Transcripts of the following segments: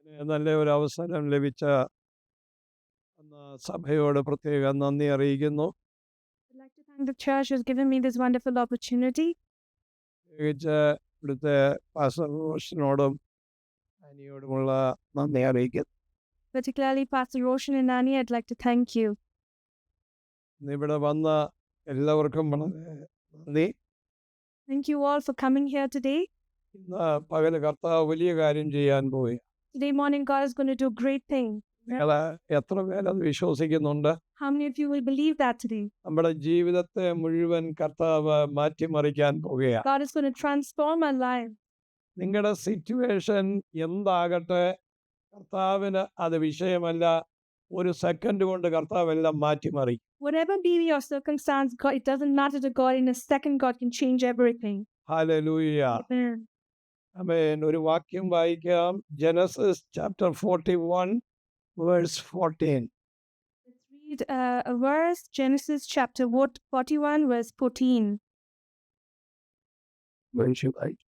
നല്ല ഒരു അവസരം ലഭിച്ച സഭയോട് പ്രത്യേകം നന്ദി അറിയിക്കുന്നു. I'd like to thank the church who's given me this wonderful opportunity. പ്രത്യേകിച്ച് ഇവിടുത്തെ പാസ്റ്റർ റോഷനോടും അനിയോടുമുള്ള നന്ദി അറിയിക്കുന്നു. Particularly Pastor Roshan and Annie, I'd like to thank you. ഇവിടെ വന്ന എല്ലാവർക്കും വളരെ നന്ദി. Thank you all for coming here today. ഇന്ന് പകല് കർത്താവ് വലിയ കാര്യം ചെയ്യാൻ പോയി. Today morning, God is going to do great things. നിങ്ങൾ എത്ര പേരത് വിശ്വസിക്കുന്നുണ്ട്? How many of you will believe that today? നമ്മുടെ ജീവിതത്തെ മുഴുവൻ കർത്താവ് മാറ്റിമറിക്കാൻ പോവുകയാണ്. God is going to transform our lives. നിങ്ങളുടെ സിറ്റുവേഷൻ എന്താകട്ടെ, കർത്താവിന് അത് വിഷയമല്ല. ഒരു സെക്കൻഡ് കൊണ്ട് കർത്താവ് എല്ലാം മാറ്റിമറിക്കും. Whatever be your circumstance, God, it doesn't matter to God. In a second, God can change everything. Hallelujah. Amen. Amen. ഒരു വാക്യം വായിക്കാം. Genesis chapter 41 verse 14. Let's read a verse, Genesis chapter 41, verse 14. When she like,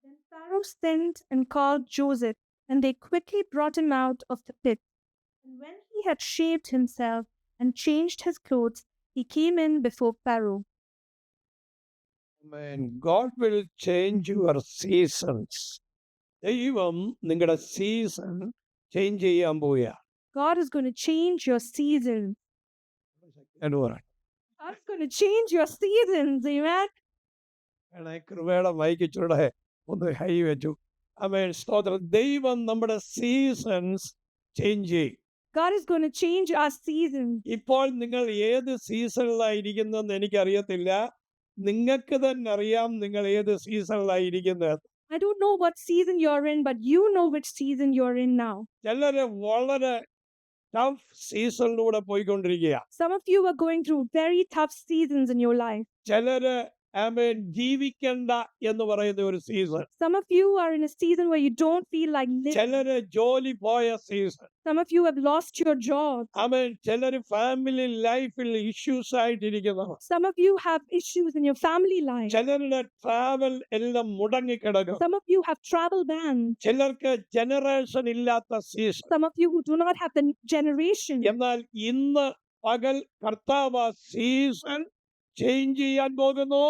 Then Pharaoh sent and called Joseph, and they quickly brought him out of the pit. And when he had shaved himself and changed his clothes, he came in before Pharaoh. Amen. God will change your seasons. ദൈവം നിങ്ങളുടെ season change ചെയ്യാൻ പോവുകയാണ്. God is going to change your seasons. എന്ന് പറയാം. God is going to change your seasons. Amen. കൃപയുടെ മൈക്കിച്ചൂടെ ഒന്ന് high വെച്ചു. ആമേൻ. സ്തോത്രം. ദൈവം നമ്മുടെ സീസൺസ് ചേഞ്ച് ചെയ്യും. God is going to change our seasons. ഇപ്പോൾ നിങ്ങൾ ഏത് സീസണിലായിരിക്കുന്നതെന്ന് എനിക്കറിയത്തില്ല. നിങ്ങൾക്ക് തന്നെ അറിയാം നിങ്ങൾ ഏത് സീസണിലായിരിക്കുന്നത്. I don't know what season you're in, but you know which season you're in now. ചിലര് വളരെ ടഫ് സീസണിലൂടെ പോയിക്കൊണ്ടിരിക്കുക. Some of you are going through very tough seasons in your life. ചിലര് ആമേൻ ജീവിക്കണ്ട എന്ന് പറയുന്ന ഒരു season. Some of you are in a season where you don't feel like living. ചിലര് ജോലി പോയ season. Some of you have lost your job. ആമേൻ. ചിലര് family ലൈഫിൽ issues ആയിട്ടിരിക്കുന്നവർ. Some of you have issues in your family life. ചിലരുടെ travel എല്ലാം മുടങ്ങിക്കിടക്കും. Some of you have travel bans. ചിലർക്ക് generation ഇല്ലാത്ത season. Some of you who do not have the generation. എന്നാൽ ഇന്ന് പകൽ കർത്താവ് സീസൺ ചേഞ്ച് ചെയ്യാൻ പോകുന്നു.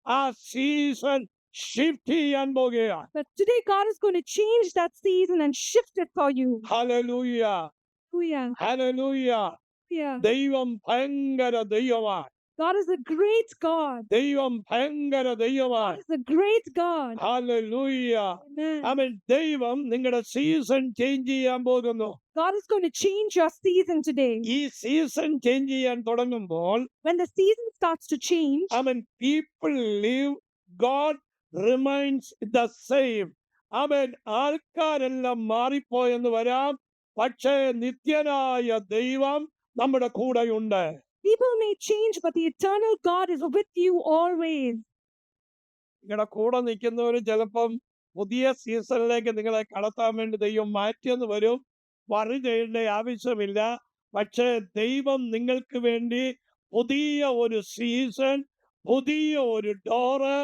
ആ സീസൺ ഷിഫ്റ്റ് ചെയ്യാൻ പോകുകയാണ്. But today God is going to change that season and shift it for you. Hallelujah. Hallelujah. Hallelujah. Yeah. ദൈവം ഭയങ്കര ദൈവമാണ്. God is a great God. ദൈവം ഭയങ്കര ദൈവമാണ്. God is a great God. Hallelujah. Amen. ആമേൻ. ദൈവം നിങ്ങളുടെ സീസൺ ചേഞ്ച് ചെയ്യാൻ പോകുന്നു. God is going to change your season today. ഈ സീസൺ ചേഞ്ച് ചെയ്യാൻ തുടങ്ങുമ്പോൾ When the season starts to change, amen, people live, God remains the same. ആമേൻ. ആൾക്കാരെല്ലാം മാറിപ്പോയെന്ന് വരാം, പക്ഷേ നിത്യനായ ദൈവം നമ്മുടെ കൂടെയുണ്ട്. people may change, but the eternal God is with you always. നിങ്ങളുടെ കൂടെ നിൽക്കുന്നവർ ചിലപ്പം പുതിയ സീസണിലേക്ക് നിങ്ങളെ കടത്താൻ വേണ്ടി ദൈവം മാറ്റിയെന്ന് വരും. വറി ചെയ്യേണ്ട ആവശ്യമില്ല. പക്ഷേ ദൈവം നിങ്ങൾക്ക് വേണ്ടി പുതിയ ഒരു സീസൺ, പുതിയ ഒരു ഡോറ്,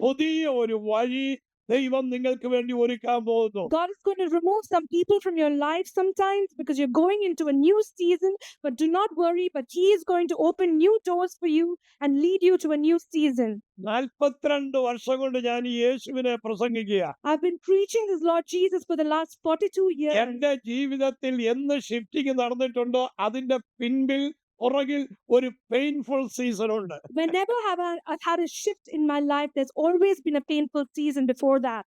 പുതിയ ഒരു വഴി ദൈവം നിങ്ങൾക്ക് വേണ്ടി ഒരുക്കാൻ പോകുന്നു. God is going to remove some people from your life sometimes because you're going into a new season, but do not worry, but He is going to open new doors for you and lead you to a new season. 42 വർഷം കൊണ്ട് ഞാൻ ഈ യേശുവിനെ പ്രസംഗിക്കുക. I've been preaching this Lord Jesus for the last 42 years. എന്റെ ജീവിതത്തിൽ എന്ന് shifting നടന്നിട്ടുണ്ടോ അതിന്റെ പിൻപിൽ പുറകിൽ ഒരു പെയിൻഫുൾ സീസൺ ഉണ്ട്. Whenever I've had a shift in my life, there's always been a painful season before that.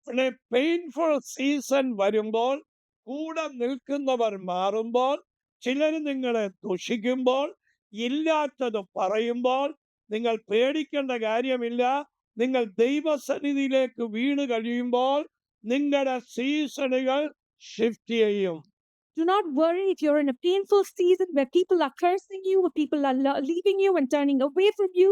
Painful season വരുമ്പോൾ കൂടെ നിൽക്കുന്നവർ മാറുമ്പോൾ, ചിലർ നിങ്ങളെ ദുഷിക്കുമ്പോൾ, ഇല്ലാത്തത് പറയുമ്പോൾ നിങ്ങൾ പേടിക്കേണ്ട കാര്യമില്ല. നിങ്ങൾ ദൈവസന്നിധിയിലേക്ക് വീണ് കഴിയുമ്പോൾ നിങ്ങളുടെ സീസണുകൾ ഷിഫ്റ്റ് ചെയ്യും. Do not worry if you're in a painful season where people are cursing you, where people are leaving you and turning away from you.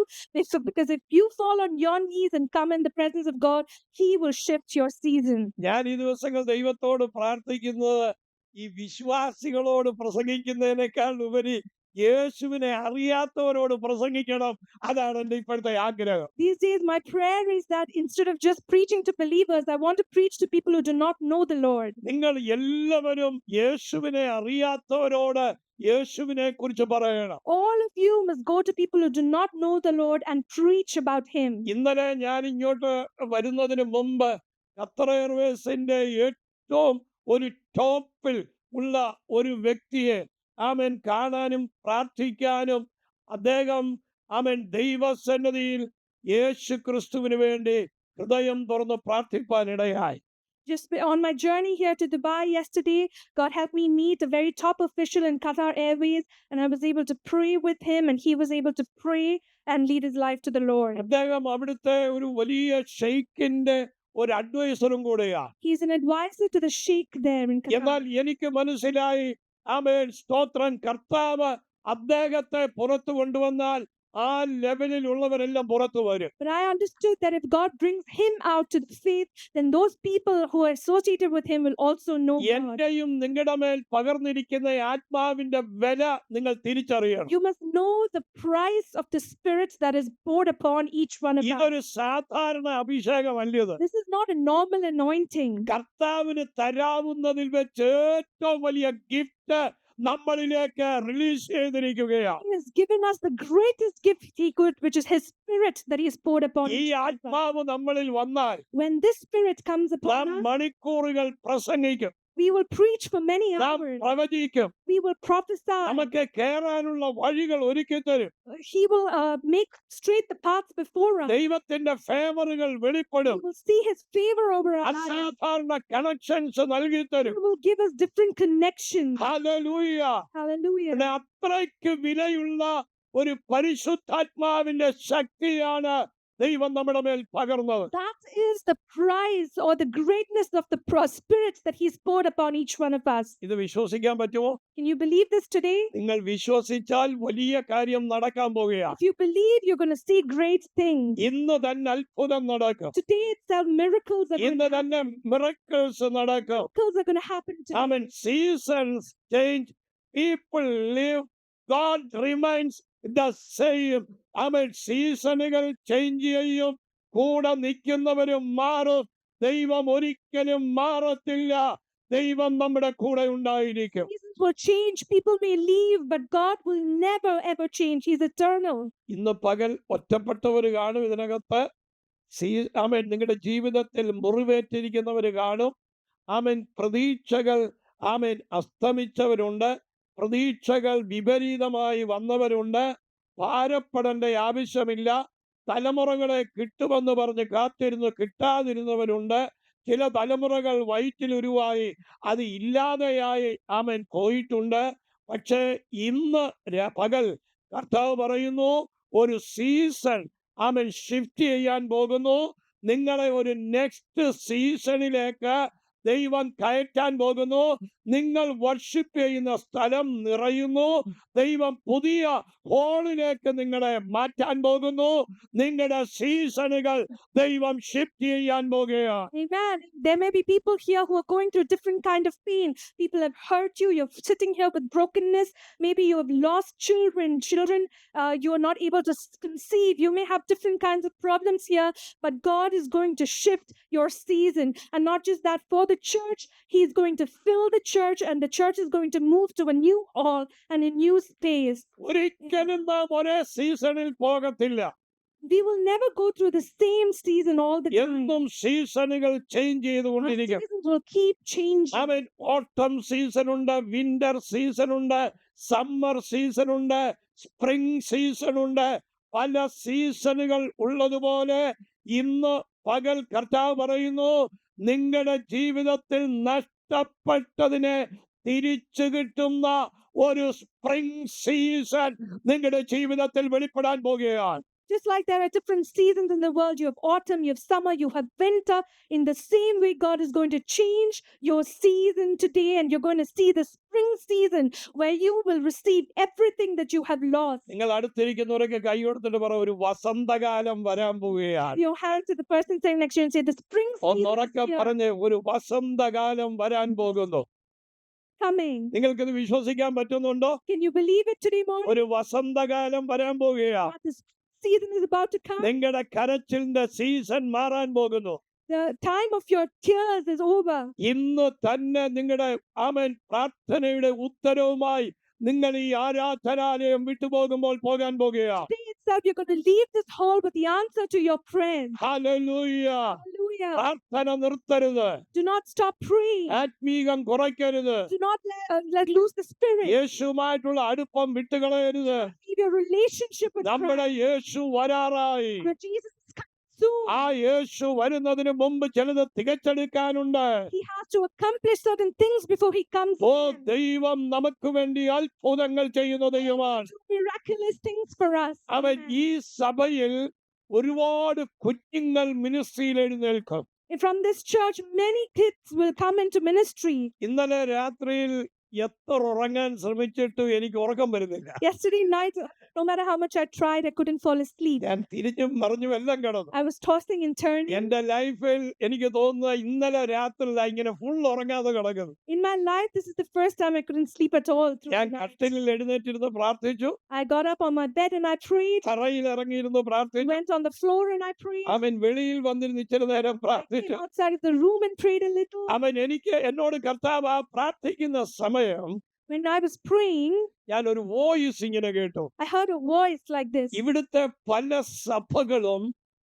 Because if you fall on your knees and come in the presence of God, He will shift your season. ഞാൻ ഈ ദിവസങ്ങൾ ദൈവത്തോട് പ്രാർത്ഥിക്കുന്നത് ഈ വിശ്വാസികളോട് പ്രസംഗിക്കുന്നതിനേക്കാൾ ഉപരി യേശുവിനെ അറിയാത്തവരോട് പ്രസംഗിക്കണം. അതാണ് എൻ്റെ ഇപ്പോഴത്തെ ആഗ്രഹം. These days, my prayer is that instead of just preaching to believers, I want to preach to people who do not know the Lord. നിങ്ങൾ എല്ലാവരും യേശുവിനെ അറിയാത്തവരോട് യേശുവിനെ കുറിച്ച് പറയണം. All of you must go to people who do not know the Lord and preach about Him. ഇന്നലെ ഞാൻ ഇങ്ങോട്ട് വരുന്നതിന് മുമ്പ് ഖത്തർ എയർവേസിന്റെ ഏറ്റവും ഒരു ടോപ്പിൽ ഉള്ള ഒരു വ്യക്തിയെ ആമേൻ കാണാനും പ്രാർത്ഥിക്കാനും അദ്ദേഹം ആമേൻ ദൈവസന്നിധിയിൽ യേശു ക്രിസ്തുവിന് വേണ്ടി ഹൃദയം തുറന്ന് പ്രാർത്ഥിപ്പാൻ ഇടയായി. On my journey here to Dubai yesterday, God helped me meet a very top official in Qatar Airways, and I was able to pray with him, and he was able to pray and lead his life to the Lord. അദ്ദേഹം അവിടുത്തെ ഒരു വലിയ ഷെയ്ഖിന്റെ ഒരു അഡ്വൈസറും കൂടെയാണ്. He's an advisor to the sheikh there in Qatar. എന്നാൽ എനിക്ക് മനസ്സിലായി ആമേൻ സ്തോത്രം കർത്താവ് അദ്ദേഹത്തെ പുറത്തു കൊണ്ടുവന്നാൽ ആ ലെവലിലുള്ളവരെല്ലാം പുറത്തു വരും. But I understood that if God brings him out to the faith, then those people who are associated with him will also know God. എന്റെയും നിങ്ങളുടെ മേൽ പകർന്നിരിക്കുന്ന ആത്മാവിന്റെ വില നിങ്ങൾ തിരിച്ചറിയണം. You must know the price of the Spirit that is poured upon each one of us. ഇതൊരു സാധാരണ അഭിഷേകമല്ലത്. This is not a normal anointing. കർത്താവിന് തരാവുന്നതിൽ വെച്ച് ഏറ്റവും വലിയ ഗിഫ്റ്റ് നമ്മളിലേക്ക് റിലീസ് ചെയ്തിരിക്കുകയാണ്. He has given us the greatest gift he could, which is his Spirit that he has poured upon ഈ each one of us. ആത്മാവ് നമ്മളിൽ വന്നാൽ When this Spirit comes നാം upon us, മണിക്കൂറുകൾ പ്രസംഗിക്കും, we will preach for many നാം hours. പ്രവചിക്കും, We will prophesy. നമുക്ക് കേറാനുള്ള വഴികൾ ഒരുക്കി തരും. He will make straight the paths before us. ദൈവത്തിന്റെ ഫേവറുകൾ We വെളിപ്പെടും. will see his favor over our lives. അസാധാരണ കണക്ഷൻസ് നൽകി He തരും. will give us different connections. Hallelujah. Hallelujah. പിന്നെ അത്രയ്ക്ക് വിലയുള്ള ഒരു പരിശുദ്ധാത്മാവിന്റെ ശക്തിയാണ് ദൈവം നമ്മുടെ മേൽ പകർന്നത്. That is the price or the greatness of the Spirit that he's poured upon each one of us. ഇത് വിശ്വസിക്കാൻ പറ്റുമോ? Can you believe this today? നിങ്ങൾ വിശ്വസിച്ചാൽ വലിയ കാര്യം നടക്കാൻ പോകുകയാണ്. If you believe, you're going to see great things. ഇന്ന് തന്നെ അത്ഭുതം നടക്കും. Today itself, miracles are going ഇന്ന് to തന്നെ മിറക്കിൾസ് നടക്കും. miracles are going to happen today. I mean, seasons change, people live, God remains the same. I mean, സീസണുകൾ change ചെയ്യും, കൂടെ നിൽക്കുന്നവരും മാറും. ദൈവം ഒരിക്കലും മാറത്തില്ല. ദൈവം നമ്മുടെ കൂടെ ഉണ്ടായിരിക്കും. Seasons will change, people may leave, but God will never ever change. He's eternal. ഇന്ന് പകൽ ഒറ്റപ്പെട്ടവർ കാണും ഇതിനകത്ത്. ആമേൻ നിങ്ങളുടെ ജീവിതത്തിൽ മുറിവേറ്റിരിക്കുന്നവർ കാണും. ആമേൻ പ്രതീക്ഷകൾ ആമേൻ അസ്തമിച്ചവരുണ്ട്. പ്രതീക്ഷകൾ വിപരീതമായി വന്നവരുണ്ട്. ഭാരപ്പെടേണ്ട ആവശ്യമില്ല. തലമുറകളെ കിട്ടുമെന്ന് പറഞ്ഞ് കാത്തിരുന്ന് കിട്ടാതിരുന്നവരുണ്ട്. ചില തലമുറകൾ വയറ്റിലുരുവായി അത് ഇല്ലാതെയായി ആമേൻ പോയിട്ടുണ്ട്. പക്ഷേ ഇന്ന് പകൽ കർത്താവ് പറയുന്നു, ഒരു സീസൺ ആമേൻ ഷിഫ്റ്റ് ചെയ്യാൻ പോകുന്നു. നിങ്ങളെ ഒരു നെക്സ്റ്റ് സീസണിലേക്ക് ദൈവം കയറ്റാൻ പോകുന്നു. നിങ്ങൾ വർഷിപ്പ് ചെയ്യുന്ന സ്ഥലം നിറയുന്നു. ദൈവം പുതിയ ഹോളിലേക്ക് നിങ്ങളെ മാറ്റാൻ പോകുന്നു. നിങ്ങളുടെ സീസണുകൾ ദൈവം ഷിഫ്റ്റ് ചെയ്യാൻ പോകുകയാണ്. Amen. There may be people here who are going through different kind of pain. People have hurt you. You're sitting here with brokenness. Maybe you have lost children. You are not able to conceive. You may have different kinds of problems here. But God is going to shift your season. And not just that, for the church, He is going to fill the church, and the church is going to move to a new hall and a new space. ഒരിക്കലും നാം ഒരേ സീസണിൽ പോകത്തില്ല. We will never go through the same season all the time. എന്നും സീസണുകൾ change Our ചെയ്തുകൊണ്ടിരിക്കും. seasons will keep changing. അവൻ ഓട്ടം season ഉണ്ട്, വിന്റർ സീസൺ ഉണ്ട്, സമ്മർ സീസൺ ഉണ്ട്, സ്പ്രിംഗ് സീസൺ ഉണ്ട്. പല സീസണുകൾ ഉള്ളതുപോലെ ഇന്ന് പകൽ കർത്താവ് പറയുന്നു, നിങ്ങളുടെ ജീവിതത്തിൽ നഷ്ടപ്പെട്ടതിനെ തിരിച്ചു കിട്ടുന്ന ഒരു സ്പ്രിംഗ് സീസൺ നിങ്ങളുടെ ജീവിതത്തിൽ വെളിപ്പെടാൻ പോകുകയാണ്. Just like there are different seasons in the world, you have autumn, you have summer, you have winter. In the same way, God is going to change your season today, and you're going to see the spring season where you will receive everything that you have lost. നിങ്ങൾ അടുത്തിരിക്കുന്നവരൊക്കെ കൈ കൊടുത്തിട്ട് പറ, ഒരു വസന്തകാലം വരാൻ പോവുകയാണ്. Your hand to the person saying next to you and say, the spring season is ഒന്നുറക്കെ here. പറഞ്ഞ്, ഒരു വസന്തകാലം വരാൻ പോകുന്നു. coming. നിങ്ങൾക്കിത് വിശ്വസിക്കാൻ പറ്റുന്നുണ്ടോ? Can you believe it today morning? ഒരു വസന്തകാലം വരാൻ പോകുകയാ. That this season is about to come. നിങ്ങളുടെ കരച്ചിലിന്റെ സീസൺ മാറാൻ പോകുന്നു. The time of your tears is over. ഇന്ന് തന്നെ നിങ്ങളുടെ ആമേൻ പ്രാർത്ഥനയുടെ ഉത്തരവുമായി നിങ്ങൾ ഈ ആരാധനാലയം വിട്ടുപോകുമ്പോൾ പോകാൻ പോകുകയാ. Today itself, you're going to leave this hall with the answer to your prayers. Hallelujah. Hallelujah. പ്രാർത്ഥന നിർത്തരുത്. Do not stop praying. ആത്മീകം കുറയ്ക്കരുത്. Do not let loose the spirit. യേശുവുമായിട്ടുള്ള അടുപ്പം വിട്ടുകളയരുത്. Leave your relationship with Christ. നമ്മുടെ യേശു വരാറായി. But Jesus is coming soon. ആ യേശു വരുന്നതിന് മുമ്പ് ചിലത് തികച്ചെടുക്കാനുണ്ട്. He has to accomplish certain things before he comes oh again. ദൈവം നമുക്ക് വേണ്ടി അത്ഭുതങ്ങൾ ചെയ്യുന്ന ദൈവമാണ്. Do miraculous things for us. അവൻ Amen. ഈ സഭയിൽ ഒരുപാട് കുഞ്ഞുങ്ങൾ മിനിസ്ട്രിയിൽ എഴുന്നേൽക്കും. And from this church, many kids will come into ministry. ഇന്നലെ രാത്രിയിൽ എത്ര ഉറങ്ങാൻ ശ്രമിച്ചിട്ടും എനിക്ക് ഉറക്കം വരുന്നില്ല. Yesterday night, no matter how much I tried, I couldn't fall asleep. ഞാൻ തിരിഞ്ഞും മറിഞ്ഞും എല്ലാം കിടന്നു. I was tossing and turning. എന്റെ ലൈഫിൽ എനിക്ക് തോന്നുന്ന ഇന്നലെ രാത്രിയിൽ ഇങ്ങനെ ഫുൾ ഉറങ്ങാതെ കിടക്കുന്നു. In my life, this is the first time I couldn't sleep at all. Through ഞാൻ the night. കട്ടിലിൽ എഴുന്നേറ്റിരുന്ന് പ്രാർത്ഥിച്ചു. I got up on my bed and I prayed. തറയിൽ ഇറങ്ങിയിരുന്ന് പ്രാർത്ഥിച്ചു. Went on the floor and I prayed. അവൻ വെളിയിൽ വന്നിരുന്ന് ഇച്ചിരി നേരം I പ്രാർത്ഥിച്ചു. came outside of the room and prayed a little. അവൻ എന്നോട് കർത്താവ് ആ പ്രാർത്ഥിക്കുന്ന സമയം When I was praying, ഞാൻ ഒരു വോയിസ് ഇങ്ങനെ കേട്ടു. I heard a voice like this. ഇവിടുത്തെ പല സഭകളും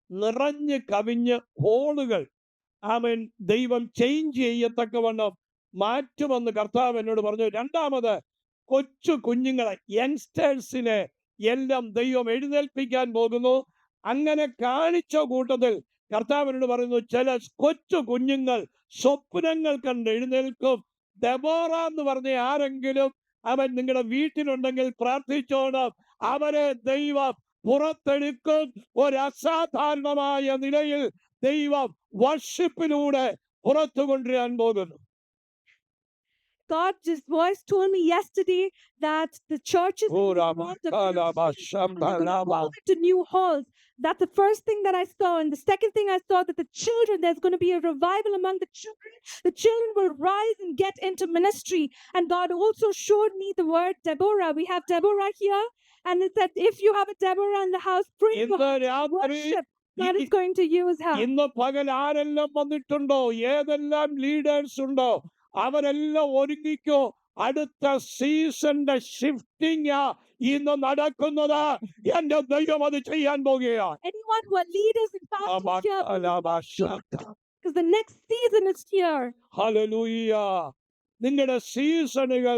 നിറഞ്ഞു കവിഞ്ഞ് ഹോളുകൾ ആമേൻ ദൈവം ചേഞ്ച് ചെയ്യത്തക്കവണ്ണം മാറ്റുമെന്ന് കർത്താവ് എന്നോട് പറഞ്ഞു. രണ്ടാമത് കൊച്ചു കുഞ്ഞുങ്ങളെ യങ്സ്റ്റേഴ്സിനെ എല്ലാം ദൈവം എഴുന്നേൽപ്പിക്കാൻ പോകുന്നു. അങ്ങനെ കാണിച്ച കൂട്ടത്തിൽ കർത്താവിനോട് പറയുന്നു, ചില കൊച്ചു കുഞ്ഞുങ്ങൾ സ്വപ്നങ്ങൾ കണ്ട് എഴുന്നേൽക്കും. ദെബോറ എന്ന് പറഞ്ഞ ആരെങ്കിലും അവൻ നിങ്ങളുടെ വീട്ടിലുണ്ടെങ്കിൽ പ്രാർത്ഥിച്ചോണം. അവരെ ദൈവം പുറത്തെടുക്കും. ഒരു അസാധാരണമായ നിലയിൽ ദൈവം വർഷിപ്പിലൂടെ പുറത്തു കൊണ്ടുവരാൻ പോകുന്നു. God's voice told me yesterday that the churches in this world are gonna move into new halls. That's the first thing that I saw. And the second thing I saw, that the children, there's going to be a revival among the children. The children will rise and get into ministry. And God also showed me the word Deborah. We have Deborah here. And it said, if you have a Deborah in the house, pray for ഇന്ന് her, രാത്രി worship. God is going to use her. ഇന്ന് പകൽ ആരെല്ലാം വന്നിട്ടുണ്ടോ, ഏതെല്ലാം leaders ഉണ്ടോ, അവരെല്ലാം ഒരുങ്ങിക്കോ. അടുത്ത സീസണിന്റെ ഷിഫ്റ്റിംഗ് ഇന്ന് നടക്കുന്നത്. എന്റെ ദൈവം അത് ചെയ്യാൻ പോകുകയാണ്. Anyone who are leaders and pastors here, because the next season is here. Hallelujah. നിങ്ങളുടെ സീസണുകൾ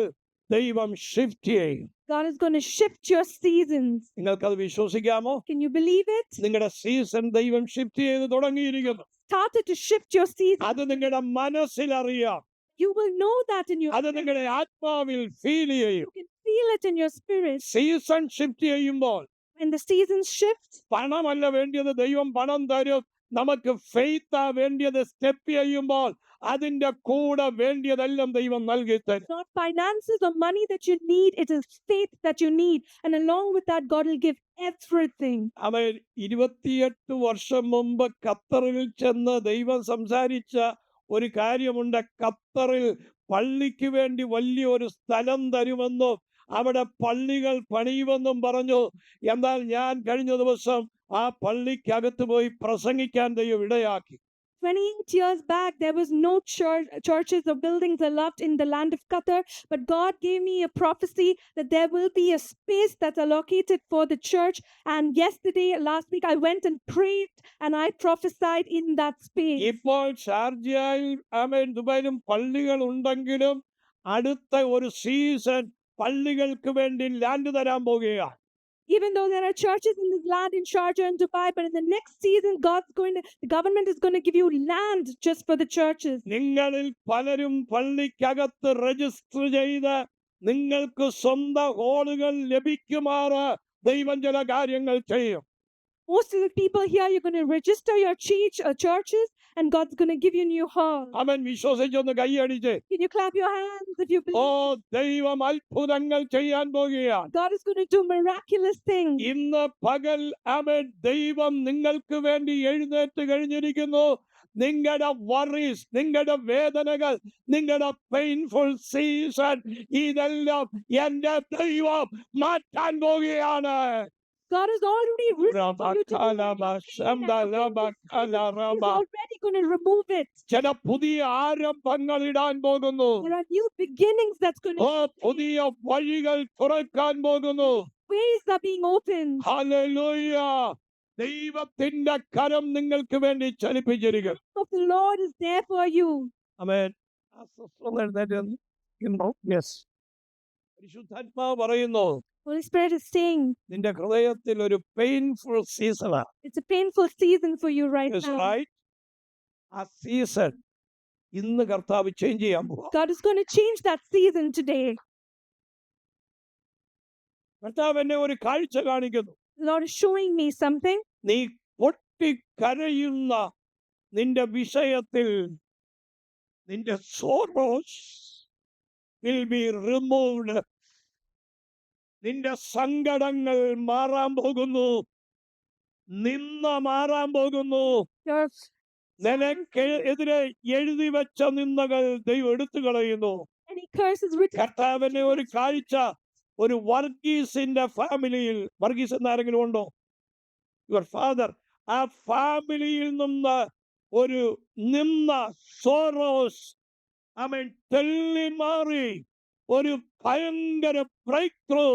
ദൈവം ഷിഫ്റ്റ് ചെയ്യും. God is going to shift your seasons. നിങ്ങൾക്കത് വിശ്വസിക്കാമോ? Can you believe it? നിങ്ങളുടെ സീസൺ ദൈവം ഷിഫ്റ്റ് ചെയ്ത് തുടങ്ങിയിരിക്കുന്നു. Started to shift your season. അത് നിങ്ങളുടെ മനസ്സിൽ അറിയാം. You will know that in your അത് നിങ്ങളുടെ ആത്മാവിൽ ഫീൽ ചെയ്യും. you can feel it in your spirit. Season shift ചെയ്യുമ്പോൾ When the seasons shift, പണമല്ല വേണ്ടിയത്, ദൈവം പണം തരും. നമുക്ക് ഫെയ്ത്താ വേണ്ടിയത്. സ്റ്റെപ്പ് ചെയ്യുമ്പോൾ അതിന്റെ കൂടെ വേണ്ടിയതെല്ലാം ദൈവം നൽകി തരും. not finances or money that you need, it is faith that you need. And along with that, God will give everything. അവൻ 28 വർഷം മുമ്പ് ഖത്തറിൽ ചെന്ന് ദൈവം സംസാരിച്ച ഒരു കാര്യമുണ്ട്. ഖത്തറിൽ പള്ളിക്ക് വേണ്ടി വലിയൊരു സ്ഥലം തരുമെന്നും അവിടെ പള്ളികൾ പണിയുമെന്നും പറഞ്ഞു. എന്നാൽ ഞാൻ കഴിഞ്ഞ ദിവസം ആ പള്ളിക്കകത്ത് പോയി പ്രസംഗിക്കാൻ ദൈവം ഇടയാക്കി. 28 years back, there was no churches or buildings allowed in the land of Qatar, but God gave me a prophecy that there will be a space that's allocated for the church. And last week, I went and prayed and I prophesied in that space. ഇപ്പോൾ ഷാർജയിൽ ആമേൻ ദുബായിലും പള്ളികൾ ഉണ്ടെങ്കിലും അടുത്ത ഒരു season പള്ളികൾക്ക് വേണ്ടി land തരാൻ പോകുകയാണ്. Even though there are churches in this land in Sharjah and Dubai, but in the next season, the government is going to give you land just for the churches. നിങ്ങളിൽ പലരും പള്ളിക്കകത്ത് register ചെയ്ത് നിങ്ങൾക്ക് സ്വന്തം ഹോളുകൾ ലഭിക്കുമാറ് ദൈവം ചില കാര്യങ്ങൾ ചെയ്യും. Most of the people here, you're going to register your churches, and God's going to give you new halls. അവൻ വിശ്വസിച്ചൊന്ന് കൈയടിച്ച്. Can you clap your hands if you oh believe? ദൈവം അത്ഭുതങ്ങൾ ചെയ്യാൻ പോകുകയാണ്. God is going to do miraculous things. ഇന്ന് പകൽ അവൻ ദൈവം നിങ്ങൾക്ക് വേണ്ടി എഴുന്നേറ്റ് കഴിഞ്ഞിരിക്കുന്നു. നിങ്ങളുടെ worries, നിങ്ങളുടെ വേദനകൾ, നിങ്ങളുടെ പെയിൻഫുൾ സീസൺ, ഇതെല്ലാം എന്റെ ദൈവം മാറ്റാൻ പോകുകയാണ്. God has already written for you to do റബകലബ anything that ശംബലബകലറബ. He's already going to remove it. ചില പുതിയ ആരംഭങ്ങൾ ഇടാൻ പോകുന്നു. There are new beginnings that's going to പുതിയ വഴികൾ തുറക്കാൻ പോകുന്നു. ways are being opened. Hallelujah. ദൈവത്തിന്റെ കരം നിങ്ങൾക്ക് വേണ്ടി ചലിപ്പിച്ചിരിക്കും. Of the Lord is there for you. ആമേൻ. ആ സിസ്റ്റർ എഴുന്നേറ്റ് നിന്നോ? യെസ്. പരിശുദ്ധാത്മാവ് പറയുന്നു, Holy Spirit is saying നിന്റെ ഹൃദയത്തിൽ ഒരു പെയിൻഫുൾ സീസണാണ്. it's a painful season for you right Yes, now. right? ആ സീസൺ ഇന്ന് കർത്താവ് ചേഞ്ച് ചെയ്യാൻ പോവാ. God is going to change that season today. കർത്താവ് എന്നെ ഒരു കാഴ്ച കാണിക്കുന്നു. The Lord is showing me something. നീ പൊട്ടിക്കരയുന്ന നിന്റെ വിഷയത്തിൽ നിന്റെ സോറോസ് will be removed. നിന്റെ സങ്കടങ്ങൾ മാറാൻ പോകുന്നു. നിന്ന മാറാൻ പോകുന്നു. Your നിനക്ക് എതിരെ എഴുതി വെച്ച നിന്ദകൾ ദൈവം എടുത്തു കളയുന്നു. any curses written കർത്താവിനെ ഒരു കാഴ്ച, ഒരു വർഗീസിന്റെ ഫാമിലിയിൽ, വർഗീസ് എന്ന ആരെങ്കിലും ഉണ്ടോ? യുവർ ഫാദർ, ആ ഫാമിലിയിൽ നിന്ന് ഒരു നിന്ന സോറോസ് ആമേൻ തെള്ളി മാറി ഒരു ഭയങ്കര ബ്രേക്ക് ത്രൂ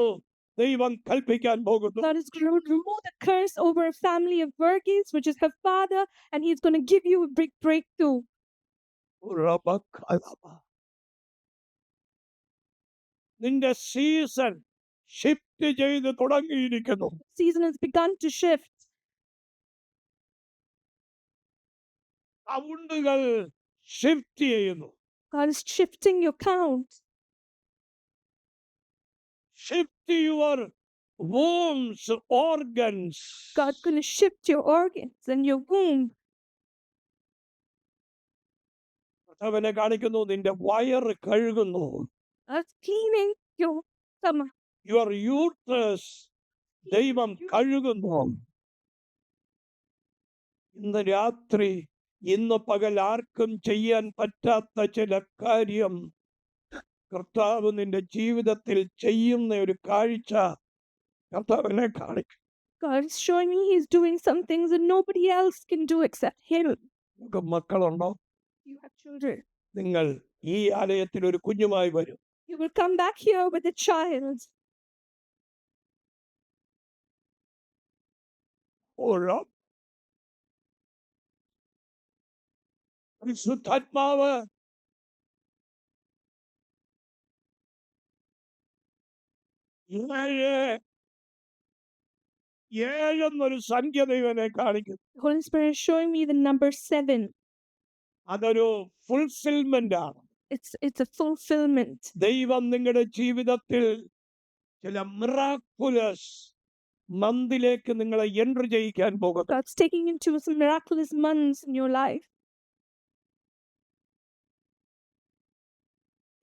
ദൈവം കൽപ്പിക്കാൻ പോകുന്നു. God is going to remove the curse over a family of Verghese, which is her father, and He's going to give you a big breakthrough. നിന്റെ സീസൺ ഷിഫ്റ്റ് ചെയ്ത് തുടങ്ങിയിരിക്കുന്നു. Season has begun to shift. കൗണ്ടുകൾ shift ചെയ്യുന്നു. God is shifting your count. Shift your wombs, organs. God's going to shift your organs and your womb. കർത്താവിനെ കാണിക്കുന്നു, നിന്റെ വയറ് കഴുകുന്നു. God's cleaning your stomach. Your uterus ദൈവം കഴുകുന്നു. ഇന്ന് രാത്രി, ഇന്ന് പകൽ ആർക്കും ചെയ്യാൻ പറ്റാത്ത ചില കാര്യം കർത്താവ് നിന്റെ ജീവിതത്തിൽ ചെയ്യുന്ന ഒരു കാഴ്ച കർത്താവിനെ കാണിക്കും. God is showing me He's doing some things that nobody else can do except Him. നിങ്ങൾക്ക് മക്കളുണ്ടോ? You have children. നിങ്ങൾ ഈ ആലയത്തിൽ ഒരു കുഞ്ഞുമായി വരും. You will come back here with a child. ഓരോ പരിശുദ്ധാത്മാവ് ഏഴെന്നൊരു സംഖ്യ ദൈവനെ കാണിക്കുന്നു. The Holy Spirit is showing me the number 7. അതൊരു ഫുൾഫിൽമെന്റ് ആണ്. It's a fulfillment. ദൈവം നിങ്ങളുടെ ജീവിതത്തിൽ ചില മിറാക്കുലസ് മന്തിലേക്ക് നിങ്ങളെ എൻട്രി ചെയ്യിക്കാൻ പോകുന്നു. God's taking you into some miraculous months in your life.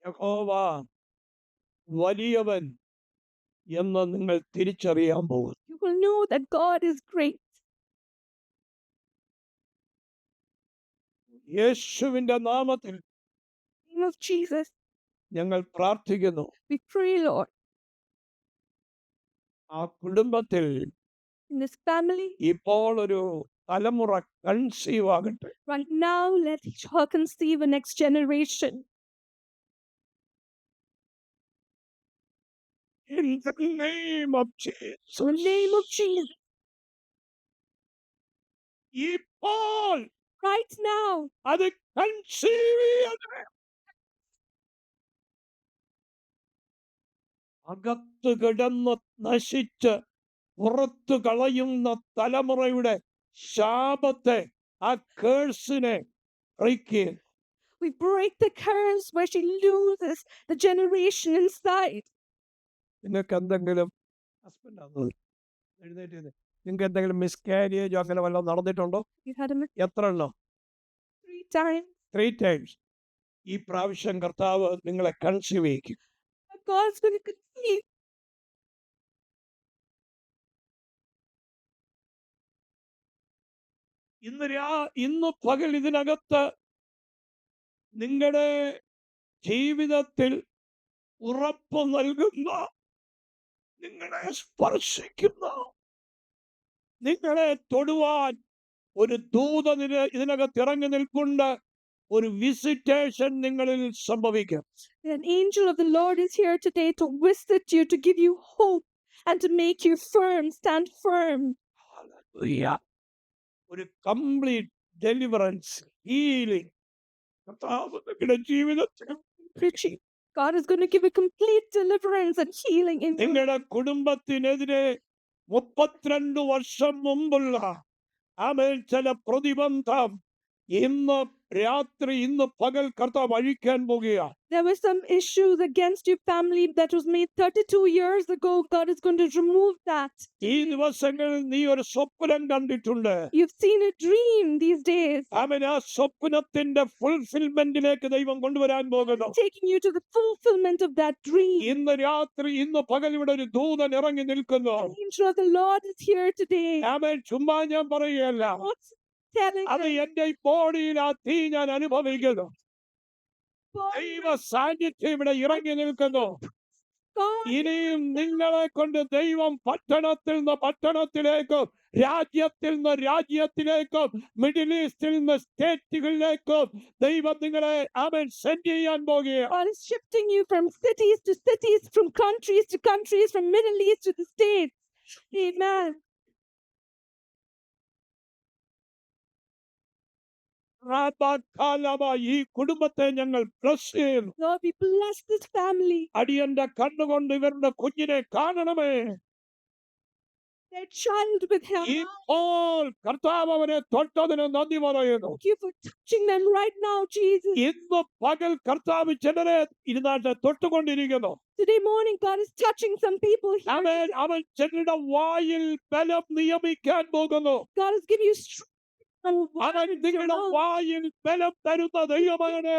യഹോവ വലിയവൻ എന്ന് നിങ്ങൾ തിരിച്ചറിയാൻ പോകുന്നു. You will know that God is great. യേശുവിന്റെ നാമത്തിൽ In the name of Jesus, ഞങ്ങൾ പ്രാർത്ഥിക്കുന്നു. we pray, Lord, ആ കുടുംബത്തിൽ in this family, ഇപ്പോൾ ഒരു തലമുറ കൺസീവ് ആകട്ടെ. right now, let her conceive a next generation. In the name of Jesus. In the name of Jesus, ഇപ്പോൾ right now, അത് കൺസീവ് ചെയ്യണമേ. അകത്ത് കിടന്ന് നശിച്ച് പുറത്തു കളയുന്ന തലമുറയുടെ ശാപത്തെ, ആ കേഴ്സിനെ ബ്രേക്ക് ചെയ്യും. we break the curse where she loses the generation inside. നിങ്ങൾക്ക് എന്തെങ്കിലും ഹസ്ബൻഡ് ആണെന്ന് എഴുന്നേറ്റ് നിങ്ങൾക്ക് എന്തെങ്കിലും മിസ്കാരിയേജോ അങ്ങനെ വല്ലതും നടന്നിട്ടുണ്ടോ? You had a എത്ര എണ്ണം? 3 times. 3 times. ഈ പ്രാവശ്യം കർത്താവ് നിങ്ങളെ conceive ചെയ്യിക്കും. God's going to conceive. ഇന്ന് പകൽ ഇതിനകത്ത് നിങ്ങളുടെ ജീവിതത്തിൽ ഉറപ്പ് നൽകുന്ന, നിങ്ങളെ സ്പർശിക്കുന്ന, നിങ്ങളെ തൊടുവാൻ ഒരു ദൂതൻ ഇതിനകത്ത് ഇറങ്ങി നിൽക്കുന്നുണ്ട്. ഒരു വിസിറ്റേഷൻ നിങ്ങളിൽ സംഭവിക്കും. An angel of the Lord is here today to visit you, to give you hope and to make you firm, stand firm. Hallelujah. ഒരു കംപ്ലീറ്റ് ഡെലിവറൻസ്, ഹീലിംഗ് കർത്താവ് നിങ്ങളുടെ ജീവിതത്തിൽ Preaching. God is going to give a complete deliverance and healing in you. നിങ്ങളുടെ കുടുംബത്തിനെതിരെ 32 വർഷം മുമ്പുള്ള ചില പ്രതിബന്ധം ഇന്ന് രാത്രി, ഇന്ന് പകൽ കർത്താവ് അഴിക്കാൻ പോകുകയാണ്. There were some issues against your family that was made 32 years ago. God is going to remove that. ഈ ദിവസങ്ങളിൽ നീ ഒരു സ്വപ്നം കണ്ടിട്ടുണ്ട്. You've seen a dream these days. ആ സ്വപ്നത്തിന്റെ ഫുൾഫിൽമെന്റിലേക്ക് ദൈവം കൊണ്ടുവരാൻ പോകുന്നു. Taking you to the fulfillment of that dream. ഇന്ന് രാത്രി, ഇന്ന് പകൽ ഇവിടെ ഒരു ദൂതൻ ഇറങ്ങി നിൽക്കുന്നു. The angel of the Lord is here today. ചുമ്മാ ഞാൻ പറയുകയല്ല, What's telling അത് us? എന്റെ ബോഡിയിൽ ആ തീ ഞാൻ അനുഭവിക്കുന്നു. ദൈവ സാന്നിധ്യം ഇവിടെ ഇറങ്ങി നിൽക്കുന്നു. God, ഇനിയും നിങ്ങളെ കൊണ്ട് ദൈവം പട്ടണത്തിൽ നിന്ന് പട്ടണത്തിലേക്കും, രാജ്യത്തിൽ നിന്ന് രാജ്യത്തിലേക്കും, മിഡിൽ ഈസ്റ്റിൽ നിന്ന് സ്റ്റേറ്റുകളിലേക്കും ദൈവം നിങ്ങളെ സെൻഡ് ചെയ്യാൻ പോകുകയാണ്. God is shifting you from cities to cities, from countries to countries, from Middle East to the States. Amen. ഈ കുടുംബത്തെ ഞങ്ങൾ ബ്ലസ് ചെയ്യുന്നു. Lord, we bless this family. അടിയന്റെ കണ്ണുകൊണ്ട് ഇവരുടെ കുഞ്ഞിനെ കാണണമേ. Their child with him. ഇപ്പോൾ കർത്താവ് അവനെ തൊട്ടതിന് നന്ദി പറയുന്നു. Thank you for touching them right now, Jesus. ഇന്ന് പകൽ കർത്താവ് ചിലരെ ഇരുന്നാട്ട് തൊട്ടുകൊണ്ടിരിക്കുന്നു. Today morning, God is touching some people here. അവൻ ചിലരുടെ വായിൽ ബലം നിയമിക്കാൻ പോകുന്നു. God is giving you strength. അവൻ നിങ്ങളുടെ വായിൽ ബലം തരുന്ന ദൈവമാണ്.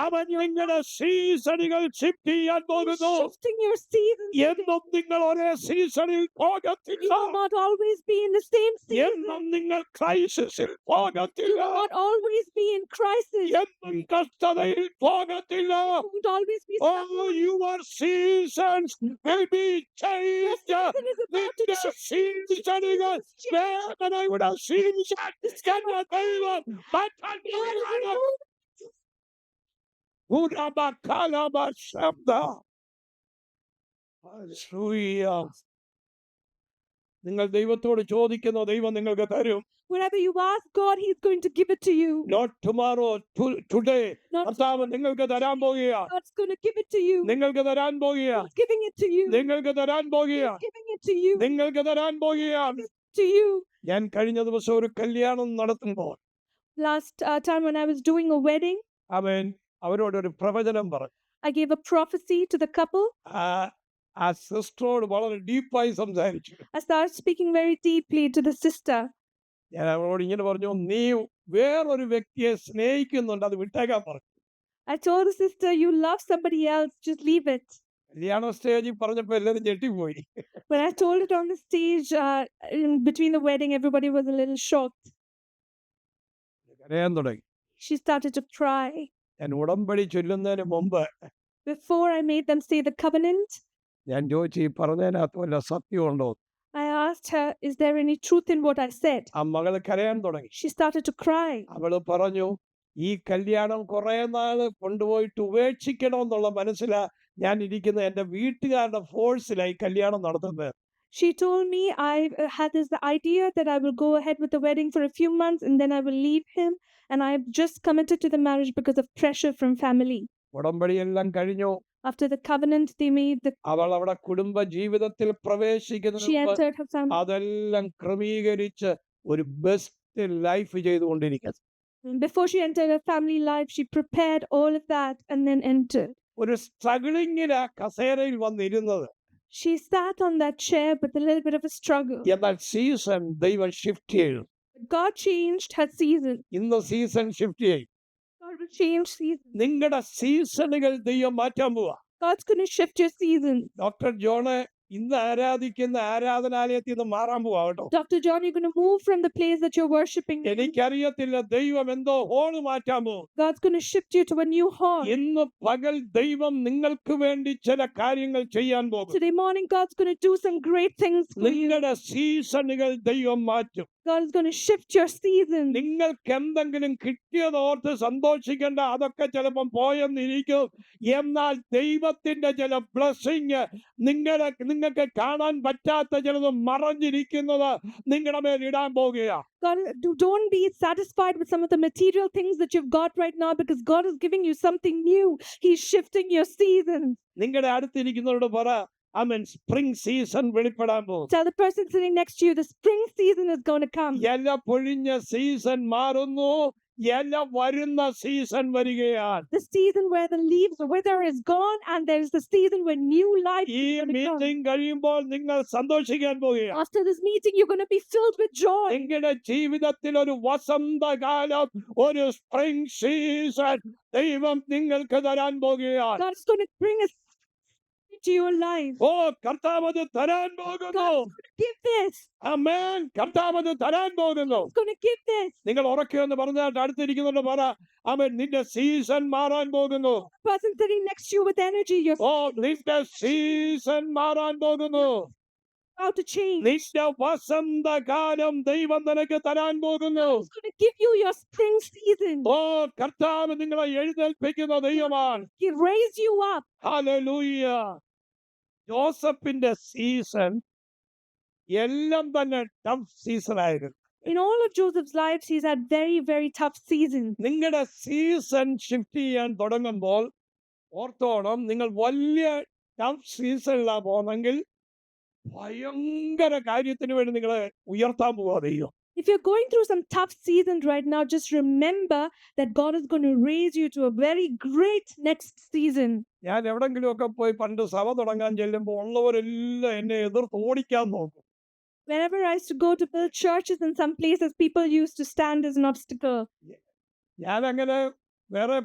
അവൻ നിങ്ങളുടെ സീസണുകൾ ഷിഫ്റ്റ് ചെയ്യാൻ പോകുന്നു. Shifting your seasons. എന്നും നിങ്ങൾ ഒരേ സീസണിൽ You പോകത്തില്ല. will not always be in the same season. എന്നും നിങ്ങൾ ക്രൈസിസിൽ You പോകത്തില്ല. will not always be in crisis. എന്നും കഷ്ടതയിൽ പോകത്തില്ല. You won't always be Oh, suffering. your seasons will be changed. Season is about to നിന്റെ change. സീസണുകൾ വേദനയുടെ season എന്ന ദൈവം മാറ്റാൻ പോകുകയാണ്. നിങ്ങൾ ദൈവത്തോട് ചോദിക്കുന്ന ദൈവം നിങ്ങൾക്ക് തരും. Whenever you ask God, He's going to give it to you. Not tomorrow, today. Not കർത്താവ് നിങ്ങൾക്ക് തരാൻ പോകുകയാ. God's going to give it to you. നിങ്ങൾക്ക് തരാൻ പോകുകയാ. He's giving it to you. നിങ്ങൾക്ക് തരാൻ പോകുകയാ. He's giving it to you. നിങ്ങൾക്ക് തരാൻ പോകുകയാ. To you. ഞാൻ കഴിഞ്ഞ ദിവസം ഒരു കല്യാണം നടത്തുമ്പോൾ Last time when I was doing a wedding, അവരോട് ഒരു പ്രവചനം പറഞ്ഞു. I gave a prophecy to the couple. ആ സിസ്റ്ററോട് വളരെ ഡീപ്പായി സംസാരിച്ചു. I started speaking very deeply to the sister. ഞാൻ അവരോട് ഇങ്ങനെ പറഞ്ഞു, നീ വേറൊരു വ്യക്തിയെ സ്നേഹിക്കുന്നുണ്ട്, അത് വിട്ടേക്കാൻ പറഞ്ഞു. I told the sister, you love somebody else, just leave it. കല്യാണ സ്റ്റേജിൽ പറഞ്ഞപ്പോൾ എല്ലാവരും ഞെട്ടിപ്പോയി. When I told it on the stage, in between the wedding, everybody was a little shocked. കരയാൻ തുടങ്ങി. She started to cry. ഞാൻ ഉടമ്പടി ചൊല്ലുന്നതിന് മുമ്പ് Before I made them say the covenant, ഞാൻ ചോദിച്ചു, ഈ പറഞ്ഞതിനകത്ത് വല്ല സത്യമുണ്ടോ? I asked her, is there any truth in what I said? ആ മകള് കരയാൻ തുടങ്ങി. She started to cry. അവള് പറഞ്ഞു, ഈ കല്യാണം കുറെ നാള് കൊണ്ടുപോയിട്ട് ഉപേക്ഷിക്കണമെന്നുള്ള മനസ്സിലാ ഞാൻ ഇരിക്കുന്ന, എന്റെ വീട്ടുകാരുടെ ഫോഴ്സിലായി കല്യാണം നടത്തുന്നത്. She told me I had this idea that I will go ahead with the wedding for a few months and then I will leave him, and I've just committed to the marriage because of pressure from family. ഉടമ്പടിയെല്ലാം കഴിഞ്ഞു. After the covenant they made, അവൾ അവിടെ കുടുംബ ജീവിതത്തിൽ she പ്രവേശിക്കുന്നതിന് മുമ്പ് entered her family. അതെല്ലാം ക്രമീകരിച്ച് ഒരു ബെസ്റ്റ് ലൈഫ് ചെയ്തുകൊണ്ടിരിക്കുന്നത്. Before she entered her family life, she prepared all of that and then entered. ഒരു സ്ട്രഗിളിങ്ങിലാ കസേരയിൽ വന്നിരുന്നത്. She sat on that chair with a little bit of a struggle. എന്നാൽ season ദൈവം shift ചെയ്തു. God changed her season. ഇന്ന് season shift ചെയ്യും. God will change seasons. നിങ്ങളുടെ സീസണുകൾ ദൈവം മാറ്റാൻ പോവാ. God's going to shift your seasons. Doctor John ഇന്ന് ആരാധിക്കുന്ന ആരാധനാലയത്തിൽ നിന്ന് മാറാൻ പോവാ കേട്ടോ. Dr. John, you're going to move from the place that you're worshiping. എനിക്കറിയത്തില്ല, ദൈവം എന്തോ ഹോള് മാറ്റാൻ പോകും. God's going to shift you to a new hall. ഇന്ന് പകൽ ദൈവം നിങ്ങൾക്ക് വേണ്ടി ചില കാര്യങ്ങൾ ചെയ്യാൻ പോകും. Today morning, God's going to do some great things for you. നിങ്ങളുടെ സീസണുകൾ ദൈവം മാറ്റും. God is going to shift your season. നിങ്ങൾക്ക് എന്തെങ്കിലും കിട്ടിയതോർത്ത് സന്തോഷിക്കേണ്ട, അതൊക്കെ ചിലപ്പം പോയെന്നിരിക്കും. എന്നാൽ ദൈവത്തിന്റെ ചില ബ്ലെസ്സിങ് നിങ്ങൾക്ക് കാണാൻ പറ്റാത്ത ചിലത് മറഞ്ഞിരിക്കുന്നത് നിങ്ങളുടെ മേൽ ഇടാൻ പോകുകയാ. God, don't be satisfied with some of the material things that you've got right now, because God is giving you something new. He's shifting your seasons. നിങ്ങളുടെ അടുത്തിരിക്കുന്നവരോട് പറ, ആമേൻ, സ്പ്രിംഗ് സീസൺ വെളിപ്പെടാൻ പോകും. Tell the person sitting next to you, the spring season is going to come. ഇല പൊഴിഞ്ഞ season മാറുന്നു, ഇല വരുന്ന season വരികയാണ്. The season where the leaves wither is gone, and there's the season where new life ഈ is going to come. Meeting കഴിയുമ്പോൾ നിങ്ങൾ സന്തോഷിക്കാൻ പോകുകയാണ്. After this meeting, you're going to be filled with joy. നിങ്ങളുടെ ജീവിതത്തിൽ ഒരു വസന്തകാലം, ഒരു സ്പ്രിംഗ് സീസൺ ദൈവം നിങ്ങൾക്ക് തരാൻ പോകുകയാണ്. God is going to bring us into your life. ഓ, കർത്താവ് അത് തരാൻ പോകുന്നു. God is going to give this. ആമേൻ, കർത്താവ് അത് തരാൻ പോകുന്നു. He's going to give this. നിങ്ങൾ ഉറക്കെ ഒന്ന് പറഞ്ഞാൽ അടുത്തിരിക്കുന്നുണ്ട് പറ, ആമേൻ, നിന്റെ സീസൺ മാറാൻ പോകുന്നു. Person sitting next to you with energy, you're ഓ, നിന്റെ സീസൺ മാറാൻ പോകുന്നു. about to change. നിന്റെ വസന്തകാലം ദൈവം നിനക്ക് തരാൻ പോകുന്നു. He's going to give you your spring season. ഓ, കർത്താവ് നിങ്ങളെ എഴുന്നേൽപ്പിക്കുന്ന ദൈവമാണ്. He raised you up. Hallelujah. ജോസഫിന്റെ സീസൺ എല്ലാം തന്നെ ടഫ് സീസൺ ആയിരുന്നു. In all of Joseph's lives, he's had very, very tough seasons. നിങ്ങളുടെ സീസൺ ഷിഫ്റ്റ് ചെയ്യാൻ തുടങ്ങുമ്പോൾ ഓർത്തോണം, നിങ്ങൾ വലിയ ടഫ് സീസണിലാണ് പോകുന്നെങ്കിൽ ഭയങ്കര കാര്യത്തിന് വേണ്ടി നിങ്ങളെ ഉയർത്താൻ പോവാ ദൈവം. If you're going through some tough seasons right now, just remember that God is going to raise you to a very great next season. ഞാൻ എവിടെങ്കിലുമൊക്കെ പോയി പണ്ട് സഭ തുടങ്ങാൻ ചെല്ലുമ്പോൾ ഉള്ളവരെല്ലാം എന്നെ എതിർത്ത് ഓടിക്കാൻ നോക്കും. Wherever I used to go to build churches in some places, people used to stand as an obstacle. ഞാൻ അങ്ങനെ വേറെ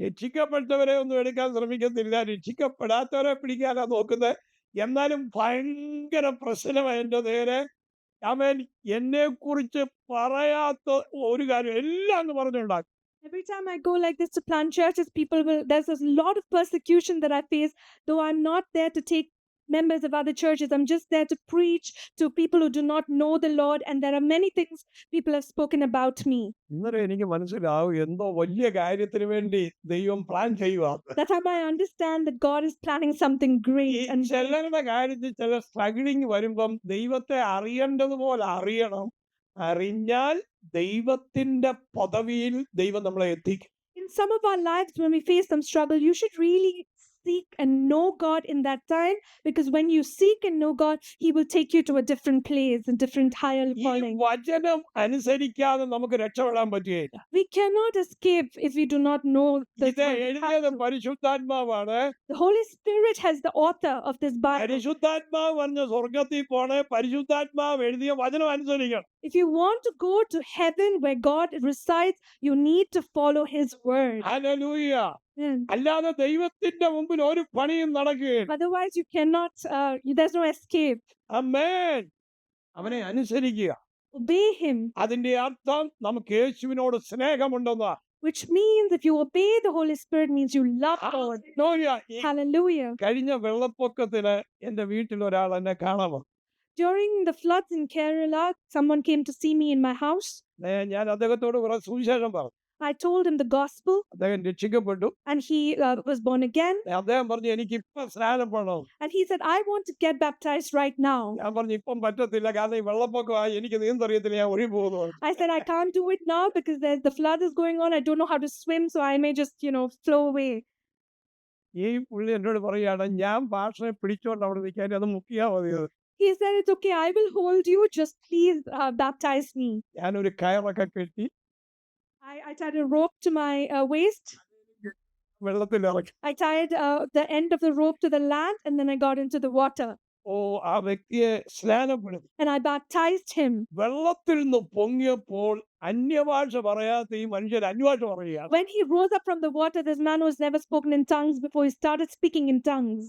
രക്ഷിക്കപ്പെട്ടവരെ ഒന്നും എടുക്കാൻ ശ്രമിക്കത്തില്ല, രക്ഷിക്കപ്പെടാത്തവരെ പിടിക്കാനാണ് നോക്കുന്നത്. എന്നാലും ഭയങ്കര പ്രശ്നമാണ് എൻ്റെ നേരെ. ആമേൻ, എന്നെ കുറിച്ച് പറയാത്ത ഒരു കാര്യം എല്ലാം എന്ന് പറഞ്ഞുണ്ടാക്കും. Every time I go like this to plant churches, there's a lot of persecution that I face, though I'm not there to take members of other churches. I'm just there to preach to people who do not know the Lord, and there are many things people have spoken about me. ഇന്നലെ എനിക്ക് മനസ്സിലാവും എന്തോ വലിയ കാര്യത്തിന് വേണ്ടി ദൈവം plan ചെയ്യുക. That time I understand that God is planning something ഈ great. And ചിലരുടെ കാര്യത്തിൽ ചില സ്ട്രഗിളിങ് വരുമ്പം ദൈവത്തെ അറിയേണ്ടതുപോലെ അറിയണം. അറിഞ്ഞാൽ ദൈവത്തിന്റെ പദവിയിൽ ദൈവം നമ്മളെ എത്തിക്കും. in some of our lives, when we face some struggle, you should really seek and know God in that time, because when you seek and know God, He will take you to a different place and different higher ഈ calling. വചനം അനുസരിക്കാതെ നമുക്ക് രക്ഷപ്പെടാൻ പറ്റുകയില്ല. We cannot escape if we do not know the ഇത് എഴുതിയത് പരിശുദ്ധാത്മാവാണ്. The Holy Spirit has the author of this Bible. പരിശുദ്ധാത്മാവ് പറഞ്ഞ സ്വർഗത്തിൽ പോണേ, പരിശുദ്ധാത്മാവ് എഴുതിയ വചനം അനുസരിക്കണം. If you want to go to heaven where God resides, you need to follow His word. Hallelujah. Amen. അല്ലാതെ ദൈവത്തിന്റെ മുമ്പിൽ ഒരു പണിയും നടക്കുകയില്ല. Otherwise, you cannot, there's no escape. ആമേൻ. അവനെ അനുസരിക്കുക. Obey Him, അതിന്റെ അർത്ഥം നമുക്ക് യേശുവിനോട് സ്നേഹമുണ്ടെന്നാ. which means if you obey the Holy Spirit, means you love God. Hallelujah. ഈ Hallelujah. കഴിഞ്ഞ വെള്ളപ്പൊക്കത്തിന് എന്റെ വീട്ടിൽ ഒരാൾ എന്നെ കാണാൻ വന്നു. During the floods in Kerala, someone came to see me in my house. ഞാൻ അദ്ദേഹത്തോട് കുറെ സുവിശേഷം പറഞ്ഞു. I told him the gospel, അദ്ദേഹം രക്ഷിക്കപ്പെട്ടു. and he was born again. അദ്ദേഹം പറഞ്ഞു എനിക്ക് ഇപ്പം സ്നാനം വേണം. And he said, I want to get baptized right now. ഞാൻ പറഞ്ഞു ഇപ്പം പറ്റത്തില്ല, കാരണം ഈ വെള്ളപ്പൊക്കമായി എനിക്ക് നീന്തറിയത്തില്ല, ഞാൻ ഒഴി പോകുന്നു. I said, I can't do it now because the flood is going on. I don't know how to swim, so I may just, flow away. ഈ പുള്ളി എന്നോട് പറയുകയാണ്, ഞാൻ ഭാഷയെ പിടിച്ചോണ്ട് അവിടെ നിൽക്കാൻ, അത് മുക്കിയാ മതി. He said, it's okay, I will hold you, just please baptize me. ഞാനൊരു കയറൊക്കെ കെട്ടി I tied a rope to my waist. വെള്ളത്തിൽ ഇറക്കി. I tied the end of the rope to the land, and then I got into the water. ഓ ആ വ്യക്തിയെ സ്നാനപ്പെടുത്തി. and I baptized him. വെള്ളത്തിൽ നിന്ന് പൊങ്ങിയപ്പോൾ അന്യഭാഷ പറയാത്ത ഈ മനുഷ്യൻ അന്യഭാഷ പറയുകയാണ്. When he rose up from the water, this man was never spoken in tongues before. He started speaking in tongues.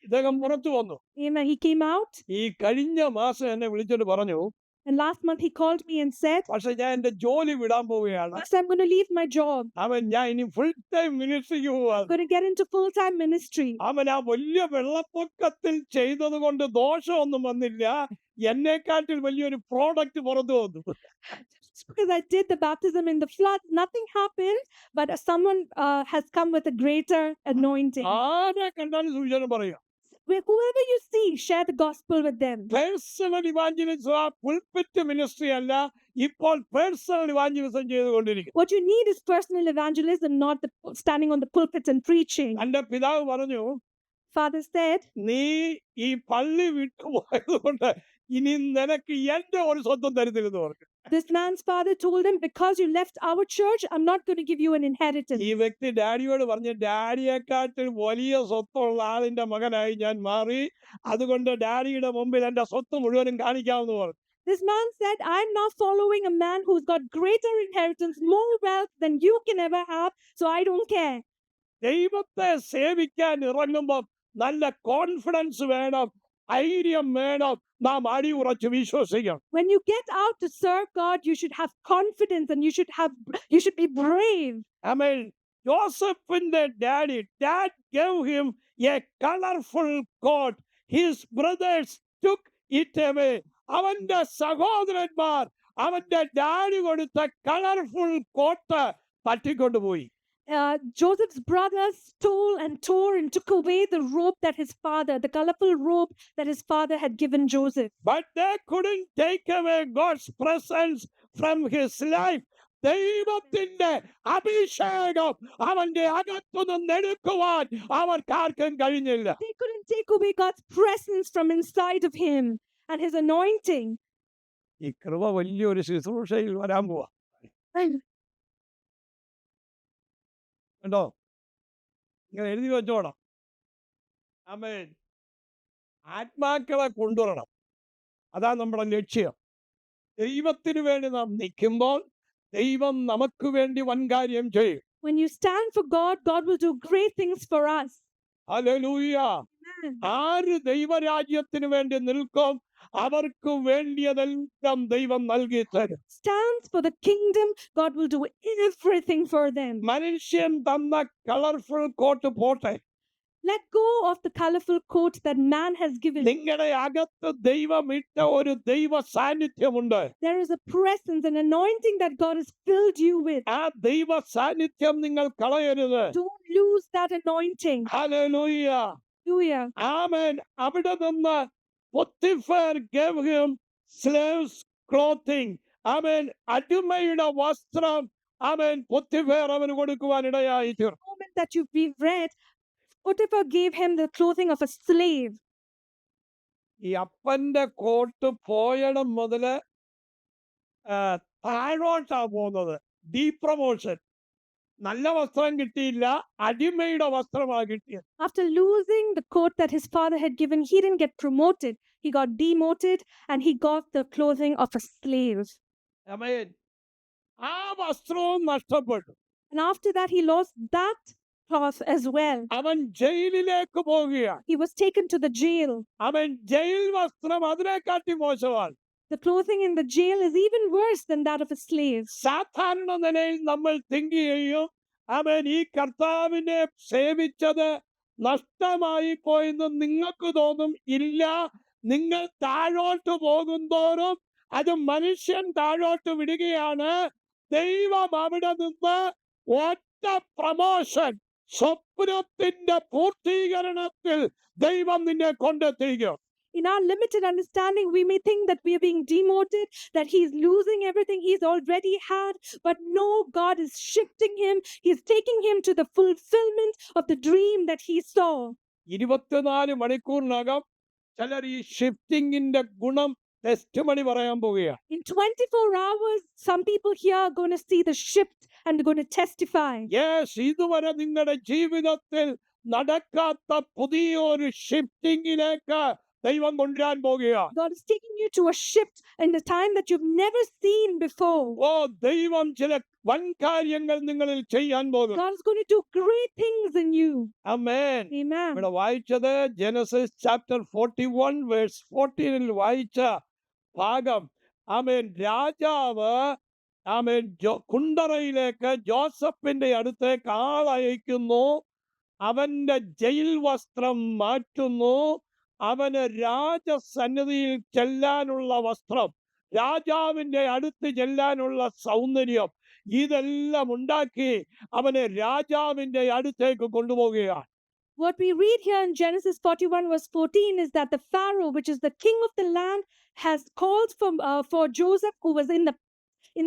ഇദ്ദേഹം പുറത്തു വന്നു. Amen. He came out, ഈ കഴിഞ്ഞ മാസം എന്നെ വിളിച്ചിട്ട് പറഞ്ഞു, and last month he called me and said, പക്ഷെ ഞാൻ എന്റെ ജോലി വിടാൻ പോവുകയാണ്. "Pastor, I'm going to leave my job. ഞാൻ ഇനി ഫുൾ ടൈം മിനിസ്ട്രിക്ക് I'm പോവാണ്. going to get into full-time ministry." ആ വലിയ വെള്ളപ്പൊക്കത്തിൽ ചെയ്തത് കൊണ്ട് ദോഷമൊന്നും വന്നില്ല. എന്നെക്കാട്ടിൽ വലിയൊരു പ്രോഡക്റ്റ് പുറത്തു വന്നു. Just because I did the baptism in the flood, nothing happened, but someone has come with a greater anointing. ആരെ കണ്ടാലും സുവിശേഷം പറയുക. Whoever you see, share the gospel with them. Personal evangelism pulpit ministry അല്ല, ഇപ്പോൾ personal evangelism ചെയ്തുകൊണ്ടിരിക്കും. What you need is personal evangelism, not the standing on the pulpit and preaching. എന്റെ പിതാവ് പറഞ്ഞു, Father said, നീ ഈ പള്ളി വിട്ടുപോയത് കൊണ്ട് ഇനി നിനക്ക് എന്റെ ഒരു സ്വന്തം തരുന്നില്ലെന്ന് പറഞ്ഞു. this man's father told him, "Because you left our church, I'm not going to give you an inheritance." ഈ വ്യക്തി ഡാഡിയോട് പറഞ്ഞു, ഡാഡിയെക്കാട്ടിൽ വലിയ സ്വത്തുള്ള ആളിന്റെ മകനായി ഞാൻ മാറി, അതുകൊണ്ട് ഡാഡിയുടെ മുമ്പിൽ എന്റെ സ്വത്ത് മുഴുവനും കാണിക്കാമെന്ന് പറഞ്ഞു. This man said, "I'm now following a man who's got greater inheritance, more wealth than you can ever have, so I don't care." ദൈവത്തെ സേവിക്കാൻ ഇറങ്ങുമ്പോൾ നല്ല കോൺഫിഡൻസ് വേണം, ധൈര്യം വേണം, നാം അടിയുറച്ച് വിശ്വസിക്കണം. When you get out to serve God, you should have confidence and you should be brave. ആമേൻ. ജോസഫിന്റെ dad gave him a colorful coat. His brothers took it away. അവന്റെ സഹോദരന്മാർ അവന്റെ ഡാഡി കൊടുത്ത കളർഫുൾ കോട്ട് തട്ടിക്കൊണ്ടുപോയി. Joseph's brothers stole and tore and took away the robe that his father, the colorful robe that his father had given Joseph. But they couldn't take away God's presence from his life. ദൈവത്തിന്റെ അഭിഷേകം അവന്റെ അകത്തുനിന്ന് എടുക്കുവാൻ അവർക്കാർക്കും കഴിഞ്ഞില്ല. They couldn't take away God's presence from inside of him and his anointing. ഈ കൃപ വലിയൊരു ശുശ്രൂഷയിൽ വരാൻ പോവാ. കണ്ടോ, ഇങ്ങനെ എഴുതി വെച്ചോണം. ആമേൻ. ആത്മാക്കളെ കൊണ്ടുവരണം, അതാ നമ്മുടെ ലക്ഷ്യം. ദൈവത്തിന് വേണ്ടി നാം നിൽക്കുമ്പോൾ ദൈവം നമുക്ക് വേണ്ടി വൻകാര്യം ചെയ്യും. When you stand for God, God will do great things for us. Hallelujah. Amen. ആര് ദൈവരാജ്യത്തിന് വേണ്ടി നിൽക്കും, അവർക്ക് വേണ്ടിയതെല്ലാം ദൈവം നൽകി തരും. Stands for the kingdom, God will do everything for them. മനുഷ്യൻ തന്ന കളർഫുൾ കോട്ട് പോട്ടെ, Let go of the colorful coat that man has given. നിങ്ങളുടെ അകത്ത് ദൈവം ഇട്ട ഒരു ദൈവ സാന്നിധ്യമുണ്ട്. There is a presence, an anointing that God has filled you with. ആ ദൈവ സാന്നിധ്യം നിങ്ങൾ കളയരുത്. Don't lose that anointing. Hallelujah. Hallelujah. ആമേൻ. അവിടെ നിന്ന് Potiphar gave him slaves clothing. ആമേൻ. അടിമയുടെ വസ്ത്രം ആമേൻ പൊത്തിഫേർ അവന് കൊടുക്കുവാൻ ഇടയായി തീർന്നു. The moment that we've read, Potiphar gave him the clothing of a slave. ഈ അപ്പന്റെ കോട്ട് പോയടം മുതല് താഴോട്ടാ പോകുന്നത്. ഡീപ്രമോഷൻ. നല്ല വസ്ത്രം കിട്ടിയില്ല, അടിമയുടെ വസ്ത്രമാണ് കിട്ടിയത്. After losing the coat that his father had given, he didn't get promoted. He got demoted and he got the clothing of a slave. ആമേൻ. ആ വസ്ത്രവും നഷ്ടപ്പെട്ടു. And after that, he lost that cloth as well. അവൻ ജയിലിലേക്ക് പോവുകയാണ്. He was taken to the jail. അവൻ jail വസ്ത്രം അതിനെക്കാട്ടി മോശമാണ്. The clothing in the jail is even worse than that of a slave. സാധാരണ നിലയിൽ നമ്മൾ തിങ്ക് ചെയ്യും, അവൻ ഈ കർത്താവിനെ സേവിച്ചത് നഷ്ടമായി പോയെന്ന് നിങ്ങൾക്ക് തോന്നും. ഇല്ല, നിങ്ങൾ താഴോട്ട് പോകുന്തോറും അത് മനുഷ്യൻ താഴോട്ട് വിടുകയാണ്. ദൈവം അവിടെ നിന്ന് ഒറ്റ പ്രമോഷൻ, സ്വപ്നത്തിന്റെ പൂർത്തീകരണത്തിൽ ദൈവം നിന്നെ കൊണ്ടെത്തിക്കും. In our limited understanding, we may think that we are being demoted, that he's losing everything he's already had. But no, God is shifting him. He's taking him to the fulfillment of the dream that he saw. 24 മണിക്കൂറിനകം ചിലർ ഈ ഷിഫ്റ്റിംഗിന്റെ ഗുണം test മണി പറയാൻ പോവുകയാണ്. In 24 hours, some people here are going to see the shift and going to testify. Yes, ഇതുവരെ നിങ്ങളുടെ ജീവിതത്തിൽ നടക്കാത്ത പുതിയൊരു ഷിഫ്റ്റിംഗിലേക്ക് ദൈവം കൊണ്ടുവരാൻ പോകുകയാണ്. God is taking you to a shift in the time that you've never seen before. ഓ, ദൈവം ചില വൻ കാര്യങ്ങൾ നിങ്ങളിൽ ചെയ്യാൻ പോകുന്നു. God is going to do great things in you. Amen. Amen. ഇവിടെ വായിച്ചത് ജെനസിസ് ചാപ്റ്റർ 41 വേഴ്സ് 14 വായിച്ച ഭാഗം. ആമേൻ. രാജാവ് ആമേൻ കുണ്ടറയിലേക്ക് ജോസഫിന്റെ അടുത്തേക്ക് ആളയക്കുന്നു. അവന്റെ ജയിൽ വസ്ത്രം മാറ്റുന്നു. അവന് രാജസന്നിധിയിൽ ചെല്ലാനുള്ള വസ്ത്രം, രാജാവിന്റെ അടുത്ത് ചെല്ലാനുള്ള സൗന്ദര്യം, ഇതെല്ലാം ഉണ്ടാക്കി അവനെ രാജാവിന്റെ അടുത്തേക്ക് കൊണ്ടുപോവുകയാണ്. What we read here in Genesis 41 verse 14 is that the Pharaoh, which is the king of the land, has called for Joseph, who was in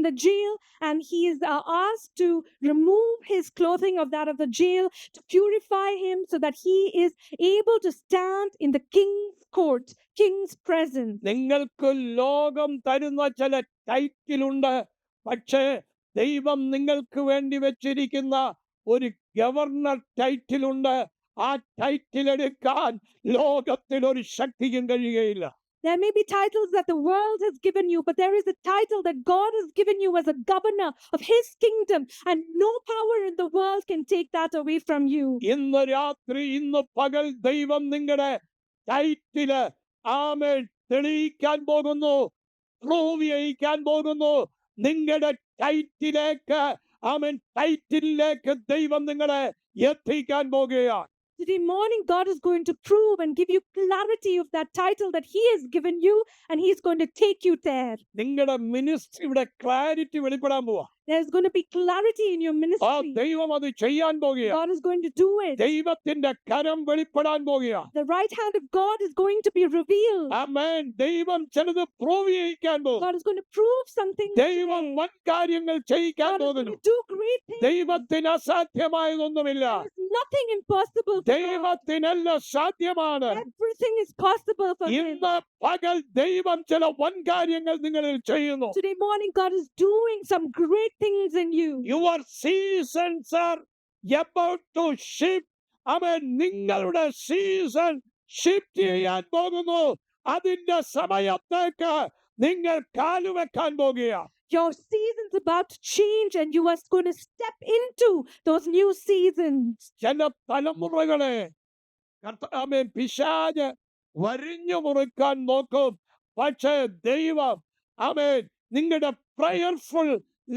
the jail, and he is asked to remove his clothing of that of the jail to purify him so that he is able to stand in the king's court, king's presence. നിങ്ങൾക്ക് ലോകം തരുന്ന ചില ടൈറ്റിലുണ്ട്. പക്ഷേ ദൈവം നിങ്ങൾക്ക് വേണ്ടി വെച്ചിരിക്കുന്ന ഒരു ഗവർണർ ടൈറ്റിലുണ്ട്. ആ ടൈറ്റിൽ എടുക്കാൻ ലോകത്തിൽ ഒരു ശക്തിക്കും കഴിയുകയില്ല. There may be titles that the world has given you, but there is a title that God has given you as a governor of his kingdom, and no power in the world can take that away from you. ഇന്ന് രാത്രി, ഇന്ന് പകൽ ദൈവം നിങ്ങളുടെ title ആമേൻ തെളിയിക്കാൻ പോകുന്നു, prove ചെയ്യിക്കാൻ പോകുന്നു. നിങ്ങളുടെ ടൈറ്റിലേക്ക്, ആമേൻ ടൈറ്റിലേക്ക് ദൈവം നിങ്ങളെ എത്തിക്കാൻ പോകുകയാണ്. Today morning, God is going to prove and give you clarity of that title that he has given you, and he's going to take you there. നിങ്ങളുടെ മിനിസ്ട്രിയുടെ ക്ലാരിറ്റി വെളിപ്പെടാൻ പോവാ. There's going to be clarity in your ആ ministry. ദൈവം അത് ചെയ്യാൻ പോകുകയാണ്. God is going to do it. ദൈവത്തിന്റെ കരം വെളിപ്പെടാൻ പോകുകയാണ്. The right hand of God is going to be revealed. ആമേൻ. ദൈവം ചിലത് പ്രൂവ് ചെയ്യിക്കാൻ പോകും. God is going to prove something. ദൈവം today. വൻ കാര്യങ്ങൾ ചെയ്യിക്കാൻ God is going പോകുന്നു. to do great things. ദൈവത്തിന് അസാധ്യമായതൊന്നുമില്ല. There's nothing impossible for God. ദൈവത്തിനെല്ലാം സാധ്യമാണ്. Everything is possible for him. ഇന്ന് പകൽ ദൈവം ചില വൻ കാര്യങ്ങൾ നിങ്ങളിൽ ചെയ്യുന്നു. Today morning, God is doing some great things in you. Your seasons are about to shift. അവൻ നിങ്ങളുടെ സീസൺ ഷിഫ്റ്റ് ചെയ്യാൻ പോകുന്നു. അതിന്റെ സമയത്തേക്ക് നിങ്ങൾ കാലുവെക്കാൻ പോകുകയാണ്. Your season's about to change, and you are going to step into those new seasons. ചില തലമുറകളെ ആമേൻ പിശാച് വരിഞ്ഞു മുറുക്കാൻ നോക്കും. പക്ഷേ ദൈവം ആമേൻ നിങ്ങളുടെ പ്രയർഫുൾ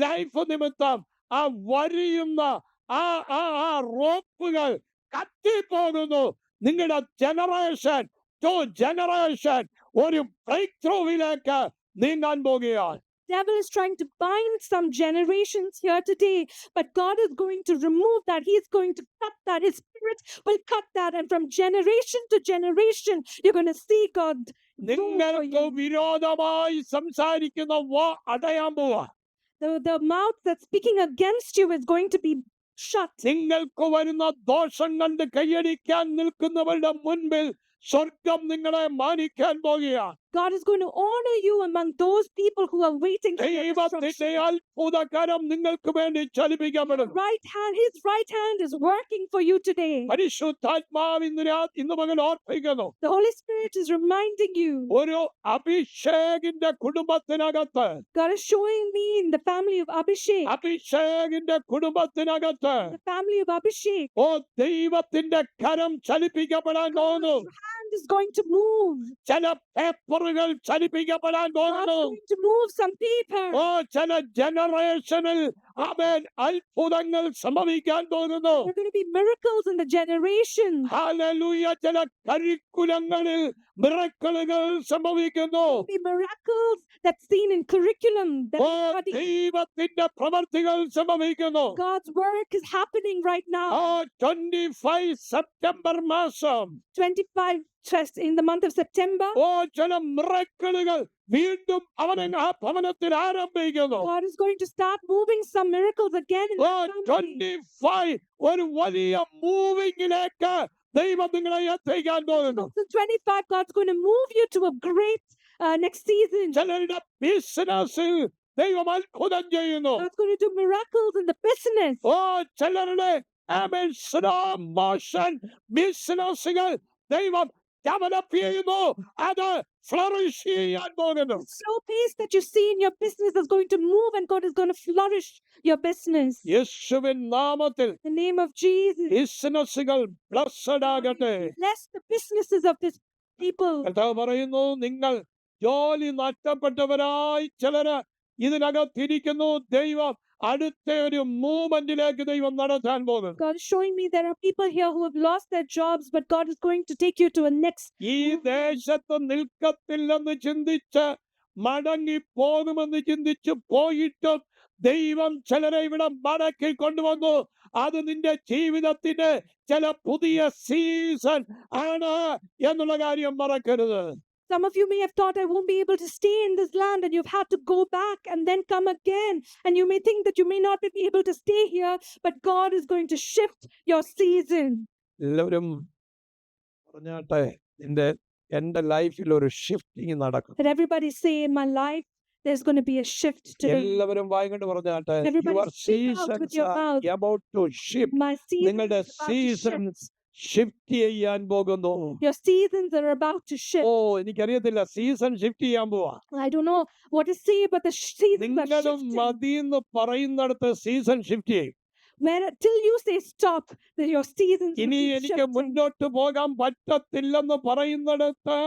ലൈഫ് നിമിത്തം ആ വരിയുന്ന ആ ആ ആ റോപ്പുകൾ കത്തിപ്പോകുന്നു. നിങ്ങളുടെ ജനറേഷൻ ടു ജനറേഷൻ ഒരു ബ്രേക്ക് ത്രൂവിലേക്ക് നീങ്ങാൻ പോകുകയാണ്. Devil is trying to bind some generations here today, but God is going to remove that. He is going to cut that. His spirit will cut that, and from generation to generation, you're going to see God do for നിങ്ങൾക്ക് you. വിരോധമായി സംസാരിക്കുന്ന വാ അടയാൻ പോവാ. The mouth that's speaking against you is going to be shut. നിങ്ങൾക്ക് വരുന്ന ദോഷം കണ്ട് കൈയടിക്കാൻ നിൽക്കുന്നവരുടെ മുൻപിൽ സ്വർഗം നിങ്ങളെ മാനിക്കാൻ പോകുകയാണ്. God is going to honor you among those people who are waiting for your ദൈവത്തിന്റെ instruction. അത്ഭുതകരം നിങ്ങൾക്ക് വേണ്ടി ചലിപ്പിക്കപ്പെടുന്നു. His right hand is working for you today. പരിശുദ്ധാത്മാവ് ഇന്ന് പകൽ ഓർപ്പിക്കുന്നു. The Holy Spirit is reminding you. ഒരു അഭിഷേകിന്റെ കുടുംബത്തിനകത്ത്, God is showing me in the family of Abhishek. അഭിഷേകിന്റെ കുടുംബത്തിനകത്ത് The family of Abhishek. ഓ ദൈവത്തിന്റെ കരം ചലിപ്പിക്കപ്പെടാൻ പോകുന്നു. Hand is going to move. ചില പേപ്പറുകൾ ചലിപ്പിക്കപ്പെടാൻ God is പോകുന്നു. going to move some paper. ഓ ചില ജനറേഷനിൽ അവൻ അത്ഭുതങ്ങൾ സംഭവിക്കാൻ പോകുന്നു. There are going to be miracles in the generation. Hallelujah. ചില കരിക്കുലങ്ങളിൽ മിറക്കിളുകൾ സംഭവിക്കുന്നു. Be miracles that's seen in curriculum. That oh is studied. ദൈവത്തിന്റെ പ്രവർത്തികൾ സംഭവിക്കുന്നു. God's work is happening right ആ now. 25 സെപ്റ്റംബർ മാസം 25 just in the month of September. ഓ ചില മിറക്കിളുകൾ വീണ്ടും അവൻ ആ ഭവനത്തിൽ ആരംഭിക്കുന്നു. God is going to start moving some miracles again in oh the family. 25 ഒരു വലിയ മൂവിങ്ങിലേക്ക് ദൈവം നിങ്ങളെ എത്തിക്കാൻ പോകുന്നു. So 25, God's going to move you to a great next season. ചിലരുടെ ബിസിനസ്സിൽ ദൈവം അത്ഭുതം ചെയ്യുന്നു. God's going to do miracles in the business. ഓ ചിലരുടെ സ്ലോ മോഷൻ ബിസിനസ്സുകൾ ദൈവം ഡെവലപ്പ് ചെയ്യുന്നു, അത് ഫ്ലറിഷ് ചെയ്യാൻ പോകുന്നു. The slow pace that you see in your business is going to move and God is going to flourish your business. യേശുവിൻ നാമത്തിൽ In the name of Jesus, ബിസിനസ്സുകൾ ബ്ലസ്സഡ് ആകട്ടെ. bless the businesses of this people. കർത്താവ് പറയുന്നു, നിങ്ങൾ ജോലി നഷ്ടപ്പെട്ടവരായി ചിലര് ഇതിനകത്തിരിക്കുന്നു. ദൈവം അടുത്ത ഒരു മൂവ്മെന്റിലേക്ക് ദൈവം നടത്താൻ പോകുന്നു. God is showing me there are people here who have lost their jobs, but God is going to take you to a next. ഈ ദേശത്ത് നിൽക്കത്തില്ലെന്ന് ചിന്തിച്ച് മടങ്ങി പോകുമെന്ന് ചിന്തിച്ച് പോയിട്ടും ദൈവം ചിലരെ ഇവിടെ മടക്കി കൊണ്ടുവന്നു. അത് നിന്റെ ജീവിതത്തിന്റെ ചില പുതിയ സീസൺ ആണ് എന്നുള്ള കാര്യം മറക്കരുത്. Some of you may have thought, I won't be able to stay in this land, and you've had to go back and then come again. And you may think that you may not be able to stay here, but God is going to shift your season. എല്ലാവരും പറഞ്ഞാട്ടെ, എന്റെ ലൈഫിൽ ഒരു shifting നടക്കും. Let everybody say, in my life, there's going to be a shift today. എല്ലാവരും വായിക്കൊണ്ട് പറഞ്ഞാട്ടെ, Everybody your speak out with seasons your are mouth. About to shift. My season നിങ്ങളുടെ is about to shift. Seasons shift ചെയ്യാൻ പോകുന്നു. Your seasons are about to shift. എനിക്കറിയത്തില്ല, season shift ചെയ്യാൻ പോവാ. I don't know what to say, but the seasons are നിങ്ങളും shifting. മതിയെന്ന് പറയുന്നിടത്ത് season shift ചെയ്യും. Till you say stop, that your seasons will ഇനി keep എനിക്ക് shifting. മുന്നോട്ട് പോകാൻ പറ്റത്തില്ലെന്ന് പറയുന്നിടത്ത്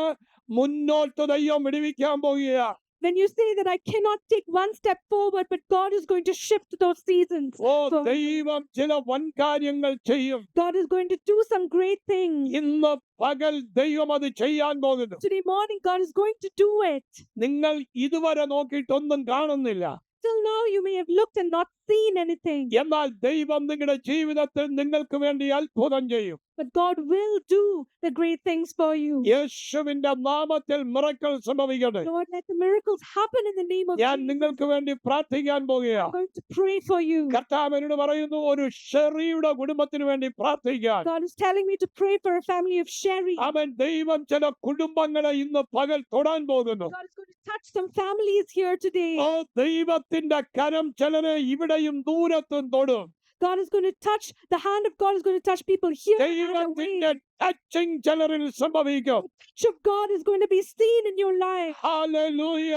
മുന്നോട്ട് ദൈവം വിടുവിക്കാൻ പോകുക. When you say that I cannot take one step forward, but God is going to shift those seasons. So- ദൈവം ചില വൻകാര്യങ്ങൾ ചെയ്യും. God is going to do some great things. ഇന്ന് പകൽ ദൈവം അത് ചെയ്യാൻ പോകുന്നു. Today morning, God is going to do it. നിങ്ങൾ ഇതുവരെ നോക്കിയിട്ടൊന്നും കാണുന്നില്ല. Till now, you may have looked and not seen anything, എന്നാൽ ദൈവം നിങ്ങളുടെ ജീവിതത്തിൽ നിങ്ങൾക്ക് വേണ്ടി അത്ഭുതം ചെയ്യും. but God will do the great things for you. യേശുവിന്റെ നാമത്തിൽ മിറക്കിൾ സംഭവിക്കട്ടെ. Lord, let the miracles happen in the name of ഞാൻ Jesus. നിങ്ങൾക്ക് വേണ്ടി പ്രാർത്ഥിക്കാൻ പോകുകയാ. I'm going to pray for you. കർത്താവ് എന്നോട് പറയുന്നു, ഒരു ഷെറിയുടെ കുടുംബത്തിന് വേണ്ടി പ്രാർത്ഥിക്കാൻ. God is telling me to pray for a family of Sherry. അവൻ ദൈവം ചില കുടുംബങ്ങളെ ഇന്ന് പകൽ തൊടാൻ പോകുന്നു. God is going to touch some families here today. ദൈവത്തിന്റെ കരം ചിലരെ ഇവിടെയും ദൂരത്തും തൊടും. God is going to touch, the hand of God is going to touch people here and away. ദൈവത്തിന്റെ ടച്ചിങ് ചിലരിൽ സംഭവിക്കും. Touch of God is going to be seen in your life. Hallelujah.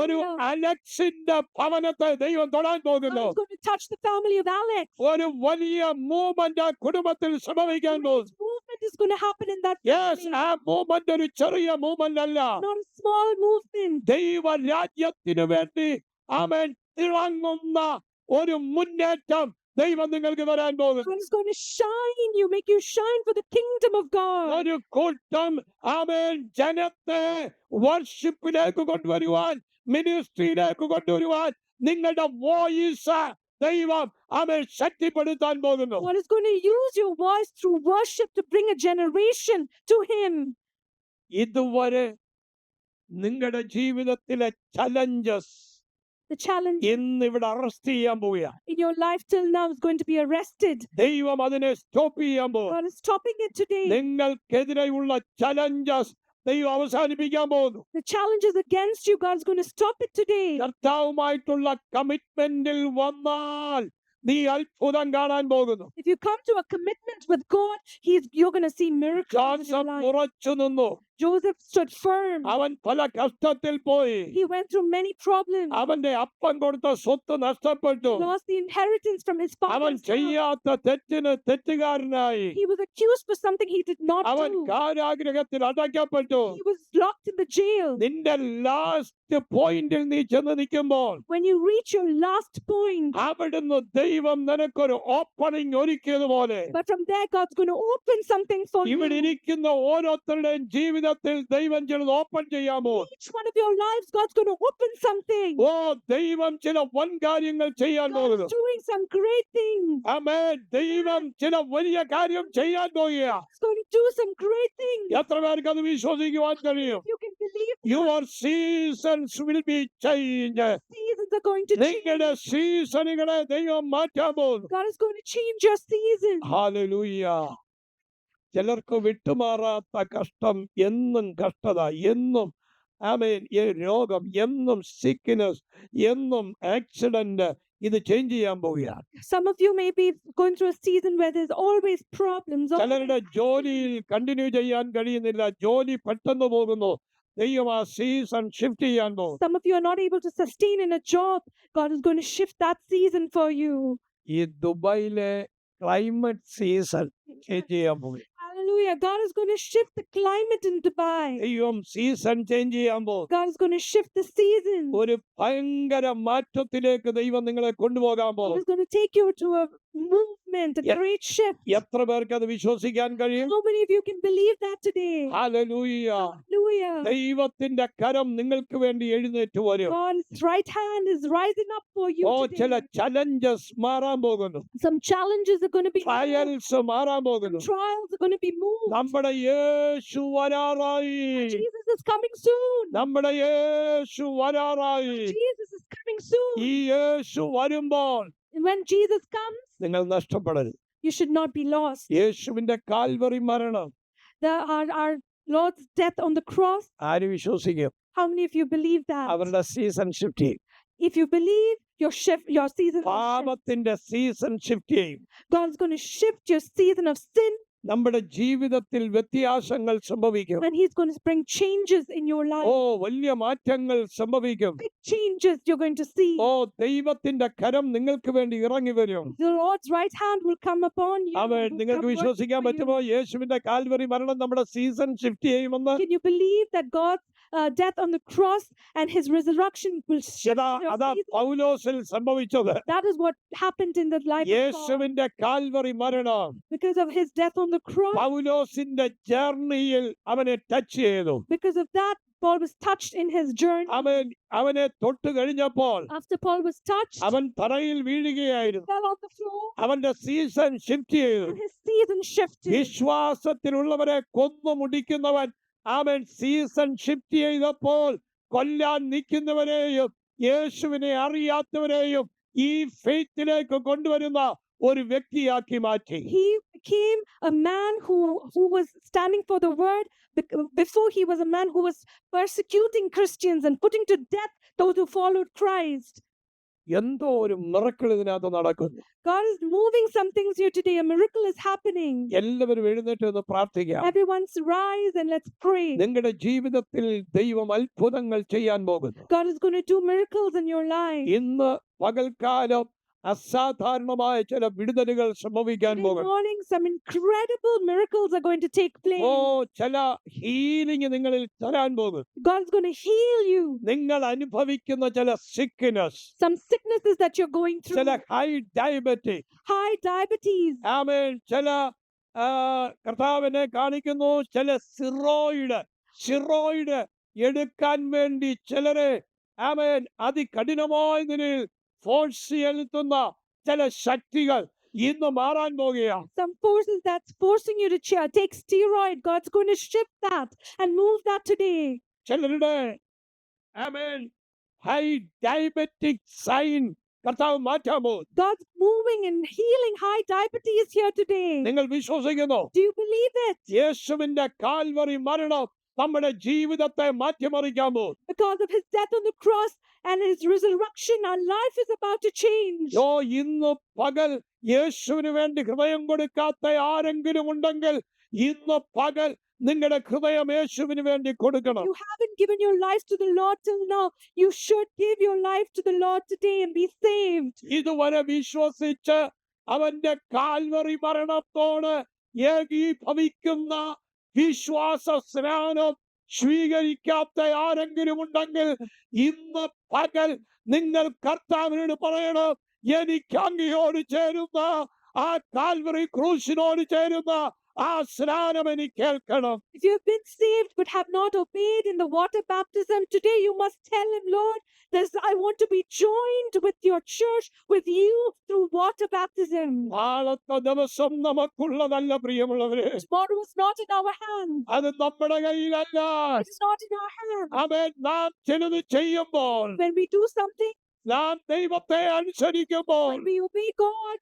ഒരു Hallelujah. അലക്സിന്റെ ഭവനത്തെ ദൈവം തൊടാൻ God പോകുന്നു. is going to touch the family of Alex. ഒരു വലിയ മൂവ്മെന്റ് ആ കുടുംബത്തിൽ സംഭവിക്കാൻ പോകുന്നു. Movement is going to happen in that yes, family. ആ മൂവ്മെന്റ് ഒരു ചെറിയ മൂവ്മെന്റ് അല്ല. Not a small movement. ദൈവ രാജ്യത്തിനു വേണ്ടി ആമേൻ തിളങ്ങുന്ന ഒരു മുന്നേറ്റം ദൈവം നിങ്ങൾക്ക് വരാൻ പോകുന്നു. God is going to shine you, make you shine for the kingdom of God. ഒരു കൂട്ടം ആമേൻ ജനത്തെ വർഷിപ്പിലേക്ക് കൊണ്ടുവരുവാൻ, മിനിസ്ട്രിയിലേക്ക് കൊണ്ടുവരുവാൻ നിങ്ങളുടെ വോയിസ് ദൈവം ആമേൻ ശക്തിപ്പെടുത്താൻ പോകുന്നു. God is going to use your voice through worship to bring a generation to Him. ഇതുവരെ നിങ്ങളുടെ ജീവിതത്തിലെ ചലഞ്ചസ് The challenge ഇന്ന് ഇവിടെ അറസ്റ്റ് ചെയ്യാൻ പോവുക. in your life till now is going to be arrested. ദൈവം അതിനെ സ്റ്റോപ്പ് ചെയ്യാൻ പോകും. God is stopping it today. നിങ്ങൾക്കെതിരെയുള്ള ചലഞ്ചസ് ദൈവം അവസാനിപ്പിക്കാൻ പോകുന്നു. The challenges against you, God is going to stop it today. കർത്താവുമായിട്ടുള്ള കമ്മിറ്റ്മെന്റിൽ വന്നാൽ നീ അത്ഭുതം കാണാൻ പോകുന്നു. If you come to a commitment with God, you're going to see miracles in your Joseph life. ഉറച്ചു നിന്നു. Joseph stood firm. അവൻ പല കഷ്ടത്തിൽ പോയി. He went through many problems. അവന്റെ അപ്പൻ കൊടുത്ത സ്വത്ത് നഷ്ടപ്പെട്ടു. He lost the inheritance from his അവൻ father's house. ചെയ്യാത്ത തെറ്റിന് തെറ്റുകാരനായി. He was accused for something he did not അവൻ do. കാരാഗ്രഹത്തിൽ അടയ്ക്കപ്പെട്ടു. He was locked in the jail. നിന്റെ ലാസ്റ്റ് പോയിന്റിൽ നീ ചെന്ന് നിൽക്കുമ്പോൾ When you reach your last point, അവിടുന്ന് ദൈവം നിനക്കൊരു opening ഒരുക്കിയതുപോലെ but from there, God's going to open something for ഇവിടെ you. ഇരിക്കുന്ന ഓരോരുത്തരുടെയും ജീവിതത്തിൽ ദൈവം ചിലത് ഓപ്പൺ ചെയ്യാമോ? Each one of your lives, God's going to open something. ദൈവം ചില വൻ കാര്യങ്ങൾ ചെയ്യാൻ God പോകുന്നു. is doing some great things. ആമേൻ. ദൈവം ചില വലിയ കാര്യം ചെയ്യാൻ പോകുക. He's going to do some great things. എത്ര പേർക്ക് അത് വിശ്വസിക്കുവാൻ കഴിയും? You can believe your seasons will be change. seasons are going to change. നിങ്ങളുടെ സീസണുകളെ ദൈവം മാറ്റാൻ പോകുന്നു. God is going to change your season. Hallelujah. ചിലർക്ക് വിട്ടുമാറാത്ത കഷ്ടം, എന്നും കഷ്ടത, എന്നും ആമേൻ രോഗം, എന്നും സിക്നെസ്, എന്നും ആക്സിഡന്റ്, ഇത് ചേഞ്ച് ചെയ്യാൻ പോവുകയാണ്. Some of you may be going through a season where there's always problems. ചിലരുടെ ജോലിയിൽ കണ്ടിന്യൂ ചെയ്യാൻ കഴിയുന്നില്ല, ജോലി പെട്ടെന്ന് പോകുന്നു. ദൈവം ആ സീസൺ ഷിഫ്റ്റ് ചെയ്യാൻ പോകും. Some of you are not able to sustain in a job. God is going to shift that season for you. ഈ ദുബായിലെ ക്ലൈമറ്റ് സീസൺ ചേഞ്ച് ചെയ്യാൻ പോകും. Hallelujah. God is going to shift the climate in Dubai. ദൈവം season change ചെയ്യാൻ പോകും. God is going to shift the season. ഒരു ഭയങ്കര മാറ്റത്തിലേക്ക് ദൈവം നിങ്ങളെ കൊണ്ടുപോകാൻ God പോകും. is going to take you to a movement, a Yeah. great shift. എത്ര പേർക്ക് അത് വിശ്വസിക്കാൻ കഴിയും? How many of you can believe that today? Hallelujah. Hallelujah. ദൈവത്തിന്റെ കരം നിങ്ങൾക്ക് വേണ്ടി എഴുന്നേറ്റ് വരും. God's right hand is rising up for you ചില today. ചലഞ്ചസ് മാറാൻ പോകുന്നു, Some challenges are going to be moved. Trials മാറാൻ പോകുന്നു. Trials are going to be moved. നമ്മുടെ യേശു വരാറായി. Jesus is coming soon. നമ്മുടെ യേശു വരാറായി. Jesus is coming soon. ഈ യേശു വരുമ്പോൾ And when Jesus comes, നിങ്ങൾ നഷ്ടപ്പെടരുത്. you should not be lost. യേശുവിന്റെ Calvary മരണം Our Lord's death on the cross, ആര് വിശ്വസിക്കും? how many of you believe that? അവരുടെ സീസൺ ഷിഫ്റ്റ് ചെയ്യും. If you believe, your season will shift. പാപത്തിന്റെ season shift ചെയ്യും. God's going to shift your season of sin, നമ്മുടെ ജീവിതത്തിൽ വ്യത്യാസങ്ങൾ സംഭവിക്കും. and He's going to bring changes in your life. വലിയ മാറ്റങ്ങൾ സംഭവിക്കും. Big changes you're going to see. ദൈവത്തിന്റെ കരം നിങ്ങൾക്ക് വേണ്ടി ഇറങ്ങി വരും. The Lord's right hand will come upon you. അവൻ It will നിങ്ങൾക്ക് come working വിശ്വസിക്കാൻ for you. പറ്റുമോ? യേശുവിന്റെ കാൽവറി മരണം നമ്മുടെ സീസൺ ഷിഫ്റ്റ് ചെയ്യുമെന്ന്. Can you believe that God's death on the cross and His resurrection will shift your അതാ season? പൗലോസിൽ സംഭവിച്ചത്. That is what happened in the life of Paul. യേശുവിന്റെ Calvary മരണം Because of his death on the cross, പൗലോസിന്റെ ജേർണിയിൽ അവനെ touch ചെയ്തു. because of that, Paul was touched in his journey. അവനെ തൊട്ട് കഴിഞ്ഞപ്പോൾ After Paul was touched, അവൻ തറയിൽ വീഴുകയായിരുന്നു. fell on the floor, അവന്റെ സീസൺ ഷിഫ്റ്റ് ചെയ്തു. and his season shifted. വിശ്വാസത്തിലുള്ളവരെ കൊന്നു മുടിക്കുന്നവൻ അവൻ സീസൺ ഷിഫ്റ്റ് ചെയ്തപ്പോൾ കൊല്ലാൻ നിൽക്കുന്നവരെയും യേശുവിനെ അറിയാത്തവരെയും ഈ ഫെയ്ത്തിലേക്ക് കൊണ്ടുവരുന്ന ഒരു വ്യക്തിയാക്കി മാറ്റി. He became a man who was standing for the word. Before, he was a man who was persecuting Christians and putting to death those who followed Christ. എന്തോ ഒരു മിറക്കിൾ ഇതിനകത്ത് നടക്കുന്നു. God is moving some things here today. A miracle is happening. എല്ലാവരും എഴുന്നേറ്റ് ഒന്ന് പ്രാർത്ഥിക്കാം. Everyone's rise and let's pray. നിങ്ങളുടെ ജീവിതത്തിൽ ദൈവം അത്ഭുതങ്ങൾ ചെയ്യാൻ പോകുന്നു. God is going to do miracles in your life. ഇന്ന് പകൽക്കാലം അസാധാരണമായ ചില വിടുതലുകൾ സംഭവിക്കാൻ Today പോകുന്നു. morning, some incredible miracles are going to take place. ചില ഹീലിംഗ് നിങ്ങളിൽ തരാൻ പോകും. God's going to heal you. നിങ്ങൾ അനുഭവിക്കുന്ന ചില sickness, Some sicknesses that you're going through. ചില ഹൈ ഡയബറ്റിക്, High diabetes. ആമേൻ, ചില കർത്താവിനെ കാണിക്കുന്നു, ചില സിറോയിഡ് എടുക്കാൻ വേണ്ടി ചിലരെ ആമേൻ അതികഠിനമായ നിലയിൽ ഫോഴ്സ് ചെലുത്തുന്ന ചില ശക്തികൾ ഇന്ന് മാറാൻ പോകുകയാണ്. Some forces that's forcing you to take steroid. God's going to shift that and move that today. ചിലരുടെ ആമേൻ ഹൈ ഡയബറ്റിക് സൈൻ കർത്താവ് മാറ്റാമോ? God's moving and healing high diabetes here today. നിങ്ങൾ വിശ്വസിക്കുന്നു? Do you believe it? യേശുവിന്റെ Calvary മരണം നമ്മുടെ ജീവിതത്തെ മാറ്റിമറിക്കാമോ? Because of his death on the cross and his resurrection, our life is about to change. ഇന്ന് പകൽ യേശുവിന് വേണ്ടി ഹൃദയം കൊടുക്കാത്ത ആരെങ്കിലും ഉണ്ടെങ്കിൽ ഇന്ന് പകൽ നിങ്ങളുടെ ഹൃദയം യേശുവിന് വേണ്ടി കൊടുക്കണം. You haven't given your life to the Lord till now. You should give your life to the Lord today and be saved. ഇതുവരെ വിശ്വസിച്ച് അവന്റെ കാൽവറി മരണത്തോട് ഏകീഭവിക്കുന്ന വിശ്വാസ സ്നാനം സ്വീകരിക്കാത്ത ആരെങ്കിലും ഉണ്ടെങ്കിൽ ഇന്ന് പകൽ നിങ്ങൾ കർത്താവിനോട് പറയണം, എനിക്ക് അങ്ങയോട് ചേരുന്ന ആ കാൽവറി ക്രൂശിനോട് ചേരുന്ന ആ സ്നാനം എനിക്ക് കേൾക്കണം. If you have been saved but have not obeyed in the water baptism, today you must tell him, Lord, I want to be joined with your church, with you through water baptism. നാളത്തെ ദിവസം നമുക്കുള്ളതല്ല പ്രിയമുള്ളവരെ. Tomorrow is not in our hands. അത് നമ്മുടെ കയ്യിലല്ല. It is not in our hands. അവൻ നാം ചിലത് ചെയ്യുമ്പോൾ When we do something, നാം ദൈവത്തെ അനുസരിക്കുമ്പോൾ When we obey God,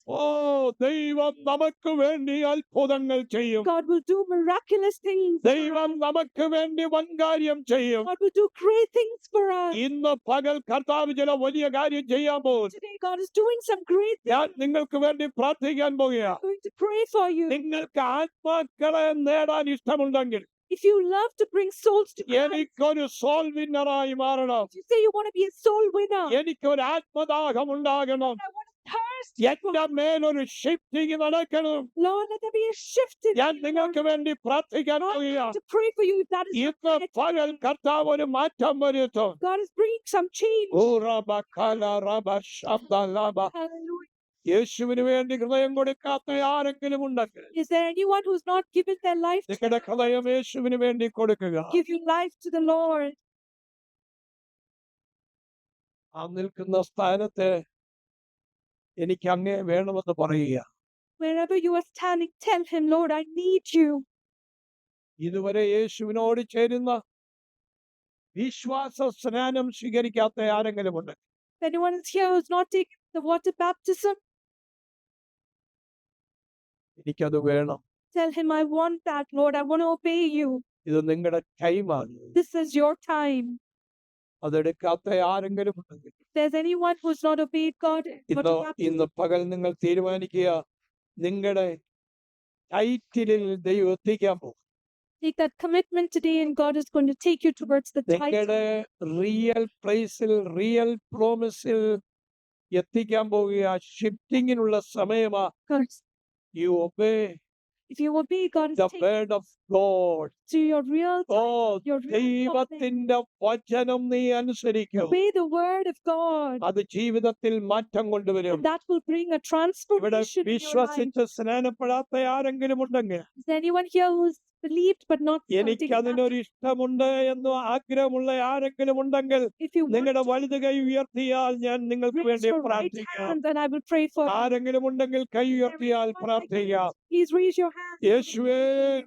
ദൈവം നമുക്ക് വേണ്ടി അത്ഭുതങ്ങൾ ചെയ്യും. God will do miraculous things. for ദൈവം us. നമുക്ക് വേണ്ടി വൻകാര്യം ചെയ്യും. God will do great things for us. ഇന്ന് പകൽ കർത്താവ് ചില വലിയ കാര്യം ചെയ്യാൻ പോകും. Today, God is doing some great things. ഞാൻ നിങ്ങൾക്ക് വേണ്ടി പ്രാർത്ഥിക്കാൻ പോകുക. I'm going to pray for you. നിങ്ങൾക്ക് ആത്മാക്കളെ നേടാൻ ഇഷ്ടമുണ്ടെങ്കിൽ If you love to bring souls to Christ, എനിക്കൊരു സോൾ വിന്നറായി മാറണം. if you say you want to be a soul winner, എനിക്കൊരു ആത്മദാഹം ഉണ്ടാകണം. I want to thirst. എന്റെ മേലൊരു ഷിഫ്റ്റിംഗ് നടക്കണം. Lord, let there be a shift in ഞാൻ me, നിങ്ങൾക്ക് Lord. വേണ്ടി പ്രാർത്ഥിക്കാൻ Lord, I പോകുക. want to pray for you if that is your ഇന്ന് prayer. പകൽ കർത്താവ് ഒരു മാറ്റം വരുത്തും. God is bringing some change. Hallelujah. യേശുവിന് വേണ്ടി ഹൃദയം കൊടുക്കാത്ത ആരെങ്കിലും ഉണ്ടെങ്കിൽ Is there anyone who's not given their life to നിങ്ങളുടെ ഹൃദയം യേശുവിന് വേണ്ടി കൊടുക്കുക. give your life to the Lord? ആ നിൽക്കുന്ന സ്ഥാനത്ത് എനിക്ക് അങ്ങേ വേണമെന്ന് പറയുക. Wherever you are standing, tell him, Lord, I need you. ഇതുവരെ യേശുവിനോട് ചേരുന്ന വിശ്വാസ സ്നാനം സ്വീകരിക്കാത്ത ആരെങ്കിലും ഉണ്ട്? If anyone is here who's not taken the water baptism, എനിക്കത് വേണം. tell him, I want that, Lord. I want to obey you. ഇത് നിങ്ങളുടെ ടൈമാണ്. This is your time. അതെടുക്കാത്ത ആരെങ്കിലും ഉണ്ടെങ്കിൽ If there's anyone who's not obeyed God, water baptism, ഇന്ന് പകൽ നിങ്ങൾ തീരുമാനിക്കുക, നിങ്ങളുടെ ടൈറ്റിലിൽ ദൈവം എത്തിക്കാൻ പോകും. take that commitment today, and God is going to take you towards the title. നിങ്ങളുടെ റിയൽ പ്ലേസിൽ റിയൽ പ്രോമിസിൽ എത്തിക്കാൻ പോവുക. ഷിഫ്റ്റിങ്ങിനുള്ള സമയമാ. God, you obey if you obey, God is the taking word of God. you to your real ഓ time, your real moment. ദൈവത്തിന്റെ വചനം നീ അനുസരിക്കും. Obey the word of God. അത് ജീവിതത്തിൽ മാറ്റം കൊണ്ടുവരും. That will bring a ഇവിടെ transformation in your life. വിശ്വസിച്ച് സ്നാനപ്പെടാത്ത ആരെങ്കിലും ഉണ്ടെങ്കിൽ Is there anyone here who's believed but not എനിക്ക് taken അതിനൊരു baptism? ഇഷ്ടമുണ്ട് എന്ന് ആഗ്രഹമുള്ള ആരെങ്കിലും ഉണ്ടെങ്കിൽ If you want നിങ്ങളുടെ to, വലത് കൈ ഉയർത്തിയാൽ ഞാൻ നിങ്ങൾക്ക് raise വേണ്ടി your right പ്രാർത്ഥിക്കാം. hand and I will pray for you. ആരെങ്കിലും ഉണ്ടെങ്കിൽ കൈ ഉയർത്തിയാൽ പ്രാർത്ഥിക്കാം. Please raise your hand. യേശുവേ,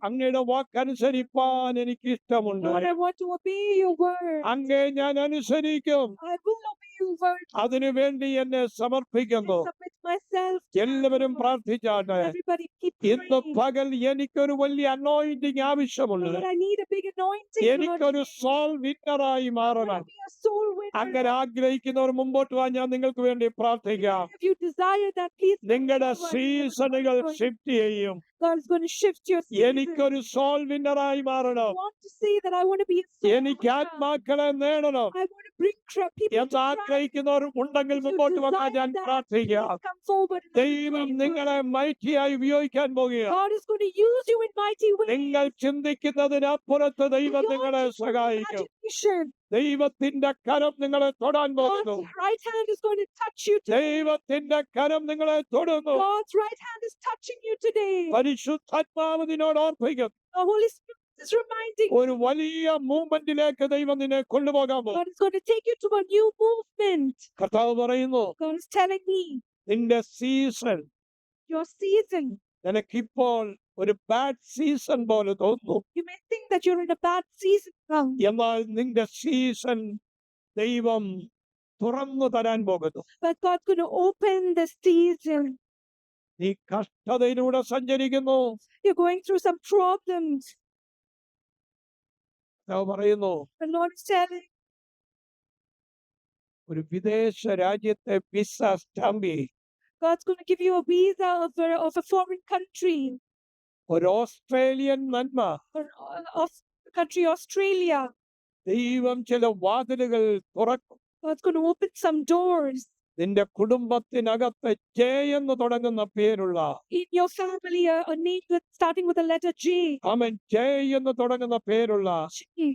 അങ്ങയുടെ വാക്കനുസരിപ്പാൻ എനിക്ക് ഇഷ്ടമുണ്ട്. Lord, I want to obey your word. അങ്ങേ ഞാൻ അനുസരിക്കും. I will obey your word. അതിനുവേണ്ടി എന്നെ I സമർപ്പിക്കുന്നു. submit myself. എല്ലാവരും പ്രാർത്ഥിച്ചാട്ടെ. Everybody keep ഇന്ന് praying. പകൽ എനിക്കൊരു വലിയ അനോയിന്റിങ് ആവശ്യമുണ്ട്. Lord, I need a big anointing. Lord. എനിക്കൊരു സോൾ വിന്നറായി I മാറണം. want to be a soul winner. അങ്ങനെ ആഗ്രഹിക്കുന്നവർ മുമ്പോട്ട് വാ, ഞാൻ നിങ്ങൾക്ക് വേണ്ടി പ്രാർത്ഥിക്കാം. If you desire that, please come നിങ്ങളുടെ forward. സീസണുകൾ ഷിഫ്റ്റ് ചെയ്യും. God is going to shift your season. എനിക്കൊരു സോൾ വിന്നറായി I മാറണം. want to say that I want to be a soul എനിക്ക് winner. ആത്മാക്കളെ നേടണം I want to bring people എന്ന് to Christ. ആഗ്രഹിക്കുന്നവർ ഉണ്ടെങ്കിൽ If you മുമ്പോട്ട് വന്നാൽ desire ഞാൻ that, പ്രാർത്ഥിക്കാം. please come forward. and ദൈവം pray. നിങ്ങളെ മൈറ്റിയായി ഉപയോഗിക്കാൻ പോകുക. God is going to use you in mighty ways. നിങ്ങൾ ചിന്തിക്കുന്നതിനപ്പുറത്ത് ദൈവം Beyond നിങ്ങളെ your സഹായിക്കും. imagination. ദൈവത്തിന്റെ കരം നിങ്ങളെ തൊടാൻ പോകുന്നു. God's right hand is going to touch you today. ദൈവത്തിന്റെ കരം നിങ്ങളെ തൊടുന്നു. God's right hand is touching you today. പരിശുദ്ധാത്മാവ് നിന്നോട് ഓർപ്പിക്കും. The Holy Spirit is reminding ഒരു വലിയ മൂവ്മെന്റിലേക്ക് ദൈവം നിന്നെ കൊണ്ടുപോകാൻ പോകും. God is going to take you to a new movement. കർത്താവ് പറയുന്നു, God is telling me, നിന്റെ സീസൺ your season, നിനക്കിപ്പോൾ ഒരു ബാഡ് സീസൺ പോലെ തോന്നുന്നു. you may think that you're in a bad season now, എന്നാൽ നിന്റെ സീസൺ ദൈവം തുറന്നു തരാൻ പോകുന്നു. but God's going to open the season. നീ കഷ്ടതയിലൂടെ സഞ്ചരിക്കുന്നു. You're going through some problems. കർത്താവ് പറയുന്നു, The Lord is telling, ഒരു വിദേശ രാജ്യത്തെ വിസ സ്റ്റാമ്പ് ചെയ്യ്. God's going to give you a visa of a foreign country, ഒരു ഓസ്ട്രേലിയൻ നന്മ. or of country Australia. ദൈവം ചില വാതിലുകൾ തുറക്കും. God's going to open some doors നിന്റെ കുടുംബത്തിനകത്ത് ജെ എന്ന് തുടങ്ങുന്ന പേരുള്ള in your family, a name starting with the letter J. അവൻ ജെ എന്ന് തുടങ്ങുന്ന പേരുള്ള J.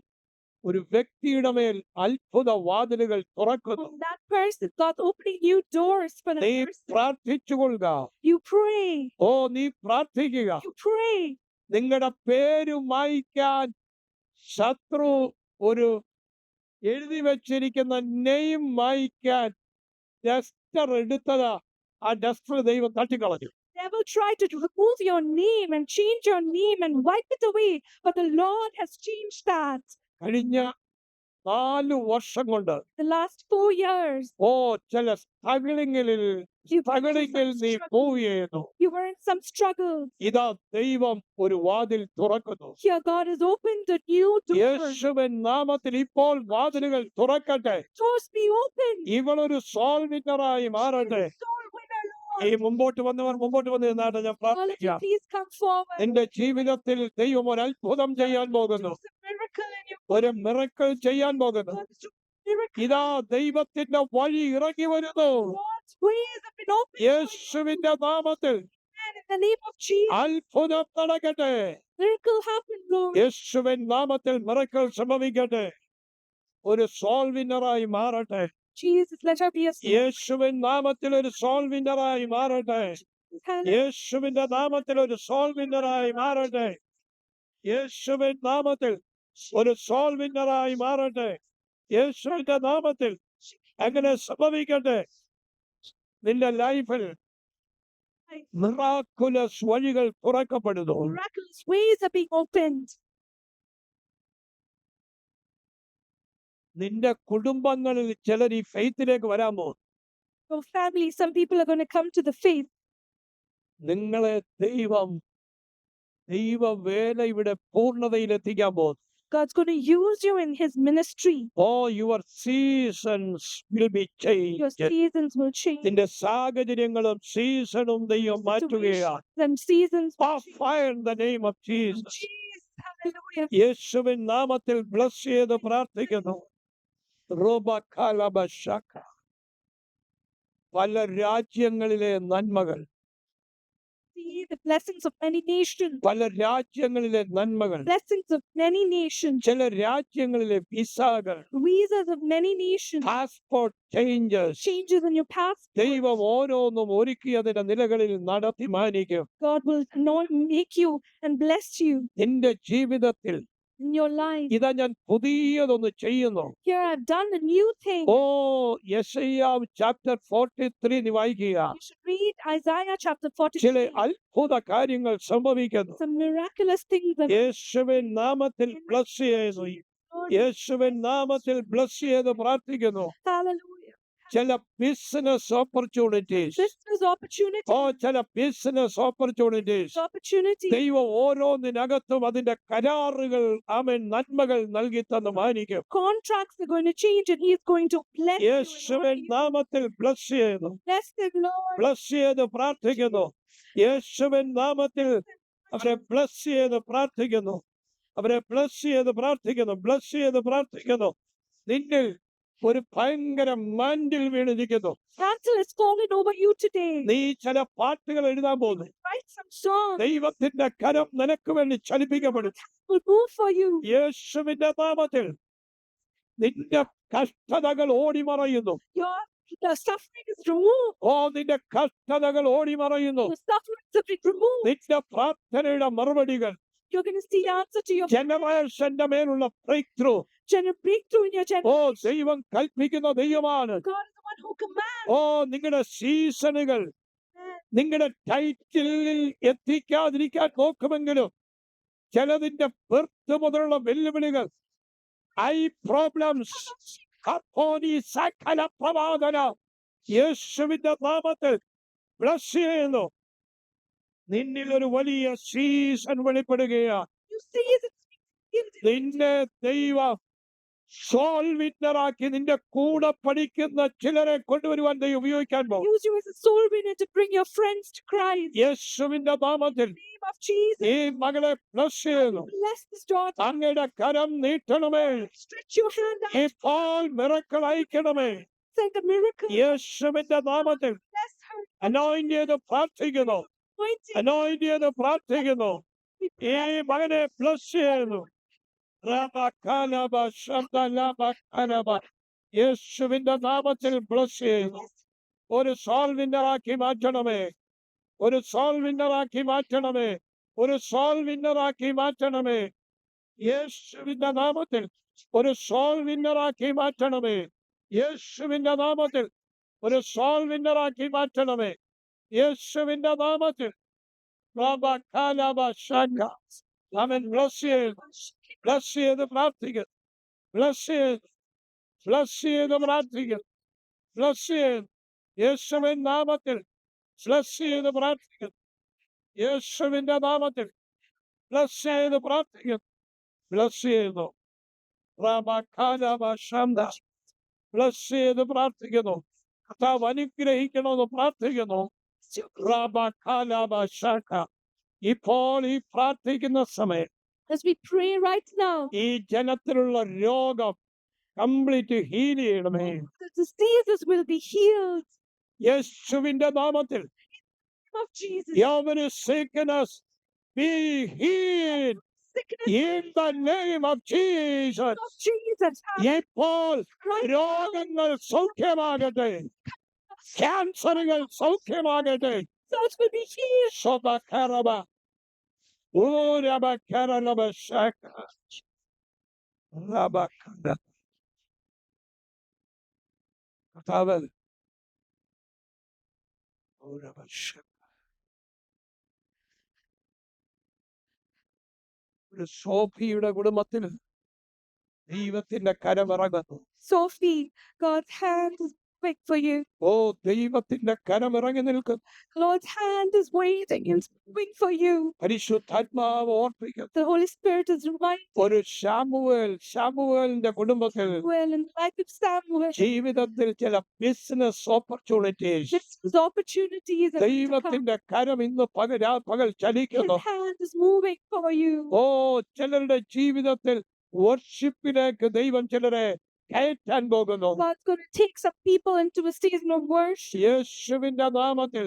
ഒരു വ്യക്തിയുടെ മേൽ അത്ഭുത വാതിലുകൾ തുറക്കുന്നു. On that person, God's opening new doors for the നീ person. പ്രാർത്ഥിച്ചുകൊള്ളുക. You pray. നീ പ്രാർത്ഥിക്കുക. You pray. നിങ്ങളുടെ പേര് മായ്ക്കാൻ ശത്രു ഒരു എഴുതി വെച്ചിരിക്കുന്ന നെയിം മായ്ക്കാൻ ഡസ്റ്റർ എടുത്തത് ആ ഡസ്റ്റർ ദൈവം തട്ടിക്കളഞ്ഞു. Devil tried to remove your name and change your name and wipe it away, but the Lord has changed that. കഴിഞ്ഞ 4 വർഷം കൊണ്ട് The last 4 years, ചില സ്ട്രഗിളിങ്ങിൽ you were in some നീ struggle. മൂവ് ചെയ്യുന്നു. You were in some struggles. ഇതാ ദൈവം ഒരു വാതിൽ തുറക്കുന്നു. Here, God has opened a new door. യേശുവിൻ നാമത്തിൽ ഇപ്പോൾ വാതിലുകൾ തുറക്കട്ടെ. Doors be open. ഇവളൊരു സോൾ വിന്നറായി മാറട്ടെ. Soul winner, ഈ Lord. മുമ്പോട്ട് വന്നവർ മുമ്പോട്ട് വന്ന് നിന്നാട്ടെ, ഞാൻ All of you, പ്രാർത്ഥിക്കാം. please come forward. നിന്റെ ജീവിതത്തിൽ ദൈവം ഒരു അത്ഭുതം ചെയ്യാൻ പോകുന്നു. It's a miracle in your ഒരു മിറക്കിൾ ചെയ്യാൻ പോകുന്നു. God is doing a miracle. ഇതാ ദൈവത്തിന്റെ വഴി ഇറങ്ങി വരുന്നു. God's ways have been opened. യേശുവിന്റെ നാമത്തിൽ And in the name of Jesus, അത്ഭുതം നടക്കട്ടെ. miracle happened, Lord. യേശുവിൻ നാമത്തിൽ മിറക്കിൾ സംഭവിക്കട്ടെ. ഒരു സോൾ വിന്നറായി മാറട്ടെ. Jesus, let her be a soul. യേശുവിൻ നാമത്തിൽ ഒരു സോൾ വിന്നറായി മാറട്ടെ. Hallelujah. യേശുവിന്റെ നാമത്തിൽ ഒരു സോൾ വിന്നറായി മാറട്ടെ. യേശുവിൻ നാമത്തിൽ ഒരു സോൾ വിന്നറായി മാറട്ടെ. യേശുവിന്റെ നാമത്തിൽ അങ്ങനെ സംഭവിക്കട്ടെ. നിന്റെ ലൈഫിൽ മിറാക്കുലസ് വഴികൾ തുറക്കപ്പെടുന്നു. Miraculous ways are being opened. നിന്റെ കുടുംബങ്ങളിൽ ചിലർ ഈ ഫെയ്ത്തിലേക്ക് വരാൻ പോകും. Your family, some people are going to come to the faith. നിങ്ങളെ ദൈവവേല ഇവിടെ പൂർണ്ണതയിലെത്തിക്കാൻ പോകും. God's going to use you in his ministry. Your seasons will be Your changed. seasons will change. നിന്റെ സാഹചര്യങ്ങളും സീസണും ദൈവം മാറ്റുകയാണ്. Them seasons will change. Fire in the name of Jesus. Jesus, hallelujah. യേശുവിൻ നാമത്തിൽ bless ചെയ്ത് പ്രാർത്ഥിക്കുന്നു. റോബക്കാലബശക. പല രാജ്യങ്ങളിലെ നന്മകൾ, See the blessings of many nations. പല രാജ്യങ്ങളിലെ നന്മകൾ, Blessings of many nations. ചില രാജ്യങ്ങളിലെ വിസകൾ, Visas of many nations. Passport changes, Changes in your passport. ദൈവം ഓരോന്നും ഒരുക്കിയതിന്റെ നിലകളിൽ നടത്തി മാനിക്കും. God will anoint, make you and bless you നിന്റെ ജീവിതത്തിൽ in your life. ഇതാ ഞാൻ പുതിയതൊന്ന് ചെയ്യുന്നു. Here I've done a new thing. യെശയ്യാവ് ചാപ്റ്റർ 43 നീ വായിക്കുക. You should read Isaiah chapter ചില 43. അത്ഭുത കാര്യങ്ങൾ സംഭവിക്കുന്നു. Some miraculous things that യേശുവിൻ നാമത്തിൽ ബ്ലസ് ചെയ്യുന്നു. Lord, യേശുവിൻ നാമത്തിൽ ബ്ലസ് ചെയ്ത് പ്രാർത്ഥിക്കുന്നു. hallelujah. ചില ബിസിനസ് ഓപ്പർച്യൂണിറ്റീസ്, Business opportunity. ചില ബിസിനസ് ഓപ്പർച്യൂണിറ്റീസ് Opportunity. ദൈവം ഓരോന്നിനകത്തും അതിന്റെ കരാറുകൾ നന്മകൾ നൽകി തന്ന് മാനിക്കും. Contracts are going to change and he's going to bless you. and യേശുവിൻ anoint you. നാമത്തിൽ ബ്ലസ് ചെയ്യുന്നു. Bless them, Lord. ബ്ലസ് ചെയ്ത് പ്രാർത്ഥിക്കുന്നു. യേശുവിൻ നാമത്തിൽ അവരെ ബ്ലസ് ചെയ്ത് പ്രാർത്ഥിക്കുന്നു. അവരെ ബ്ലസ് ചെയ്ത് പ്രാർത്ഥിക്കുന്നു. ബ്ലസ് ചെയ്ത് പ്രാർത്ഥിക്കുന്നു. നിന്നിൽ ഒരു ഭയങ്കര mantle വീണിരിക്കുന്നു. Mantle is falling over you today. നീ ചില പാട്ടുകൾ എഴുതാൻ പോകുന്നു. Write some songs. ദൈവത്തിന്റെ കരം നിനക്ക് വേണ്ടി ചലിപ്പിക്കപ്പെടും. Will move for you. യേശുവിന്റെ നാമത്തിൽ നിന്റെ കഷ്ടതകൾ ഓടിമറയുന്നു. The suffering is removed. നിന്റെ കഷ്ടതകൾ ഓടിമറയുന്നു. The sufferings have been removed. നിന്റെ പ്രാർത്ഥനയുടെ മറുപടികൾ, You're going to see the answer to your ജനറേഷന്റെ മേലുള്ള breakthrough breakthrough in your generation. ദൈവം കൽപ്പിക്കുന്ന ദൈവമാണ്. God is the one who commands. നിങ്ങളുടെ സീസണുകൾ നിങ്ങളുടെ ടൈറ്റിലിൽ എത്തിക്കാതിരിക്കാൻ നോക്കുമെങ്കിലും ചിലതിന്റെ ബർത്ത് മുതലുള്ള വെല്ലുവിളികൾ, പ്രോബ്ലംസ്, സകല പ്രവാദന യേശുവിന്റെ നാമത്തിൽ ബ്ലസ് ചെയ്യുന്നു. നിന്നിൽ ഒരു വലിയ സീസൺ വെളിപ്പെടുകയാണ്. You see it. നിന്നെ ദൈവം സോൾ വിന്നറാക്കി നിന്റെ കൂടെ പഠിക്കുന്ന ചിലരെ കൊണ്ടുവരുവാൻ ദൈവം ഉപയോഗിക്കാൻ പോകും. Use you as a soul winner to bring your friends to Christ. യേശുവിന്റെ നാമത്തിൽ In the name of Jesus. ഈ മകളെ ബ്ലസ് ചെയ്യുന്നു. Bless this daughter. അങ്ങയുടെ കരം നീട്ടണമേ. Stretch your hand out. ഇപ്പോൾ മിറക്കിൾ അയക്കണമേ. Send a miracle. യേശുവിന്റെ നാമത്തിൽ Bless her. അനോയിന്റ് ചെയ്ത് പ്രാർത്ഥിക്കുന്നു. Anointing. അനോയിന്റ് ചെയ്ത് പ്രാർത്ഥിക്കുന്നു. ഈ മകനെ ബ്ലസ് ചെയ്യുന്നു. യേശുവിന്റെ നാമത്തിൽ ബ്ലസ് ചെയ്യുന്നു. ഒരു സോൾ വിന്നറാക്കി മാറ്റണമേ. ഒരു സോൾ വിന്നറാക്കി മാറ്റണമേ. ഒരു സോൾ വിന്നറാക്കി മാറ്റണമേ. യേശുവിന്റെ നാമത്തിൽ ഒരു സോൾ വിന്നറാക്കി മാറ്റണമേ. യേശുവിന്റെ നാമത്തിൽ ഒരു സോൾ വിന്നറാക്കി മാറ്റണമേ. യേശുവിന്റെ നാമത്തിൽ അവൻ ബ്ലസ് ചെയ്ത് പ്രാർത്ഥിക്കുന്നു. ബ്ലസ് ചെയ്ത് ഫ്ലഷ് ചെയ്ത് പ്രാർത്ഥിക്കുന്നു. ഫ്ലഷ് ചെയ്ത് യേശുവിൻ നാമത്തിൽ ഫ്ലഷ് ചെയ്ത് പ്രാർത്ഥിക്കുന്നു. യേശുവിന്റെ നാമത്തിൽ ഫ്ലഷ് ചെയ്ത് പ്രാർത്ഥിക്കുന്നു. ഫ്ലഷ് ചെയ്യുന്നു. ഫ്ലഷ് ചെയ്ത് പ്രാർത്ഥിക്കുന്നു. കർത്താവ് അനുഗ്രഹിക്കണമെന്ന് പ്രാർത്ഥിക്കുന്നു. ഇപ്പോൾ ഈ പ്രാർത്ഥിക്കുന്ന സമയം As we pray right now, ഈ ജനത്തിലുള്ള രോഗം കംപ്ലീറ്റ് ഹീൽ ചെയ്യണമേ. the diseases will be healed യേശുവിന്റെ നാമത്തിൽ of Jesus. every sickness be healed Sickness in the name of Jesus. of Jesus. ഇപ്പോൾ Right രോഗങ്ങൾ സൗഖ്യമാകട്ടെ. ക്യാൻസറുകൾ സൗഖ്യമാകട്ടെ. souls will be healed. സ്വതകരവ ഊരവകരവ ശക റബകര കർത്താവ് ഊരവ ശക ഒരു സോഫിയുടെ കുടുംബത്തിൽ ദൈവത്തിന്റെ കരമിറങ്ങുന്നു. Sophie, God's hand is big for you. ഓ ദൈവത്തിന്റെ കരമിറങ്ങി നിൽക്കുന്നു. Lord's hand is waiting and big for you. പരിശുദ്ധാത്മാവ് ഓർപ്പിക്കുന്നു. The Holy Spirit is reminding ഒരു ശാമുവേലിന്റെ കുടുംബത്തിൽ well in the life of Samuel. ജീവിതത്തിൽ ചില business opportunities This opportunity is about to come. ദൈവത്തിന്റെ കരം ഇന്ന് പകൽ His ചലിക്കുന്നു. hand is moving for you. ഓ ചിലരുടെ ജീവിതത്തിൽ വർഷിപ്പിലേക്ക് ദൈവം ചിലരെ കയറ്റാൻ പോകുന്നു. God's going to take some people into a season of worship യേശുവിന്റെ നാമത്തിൽ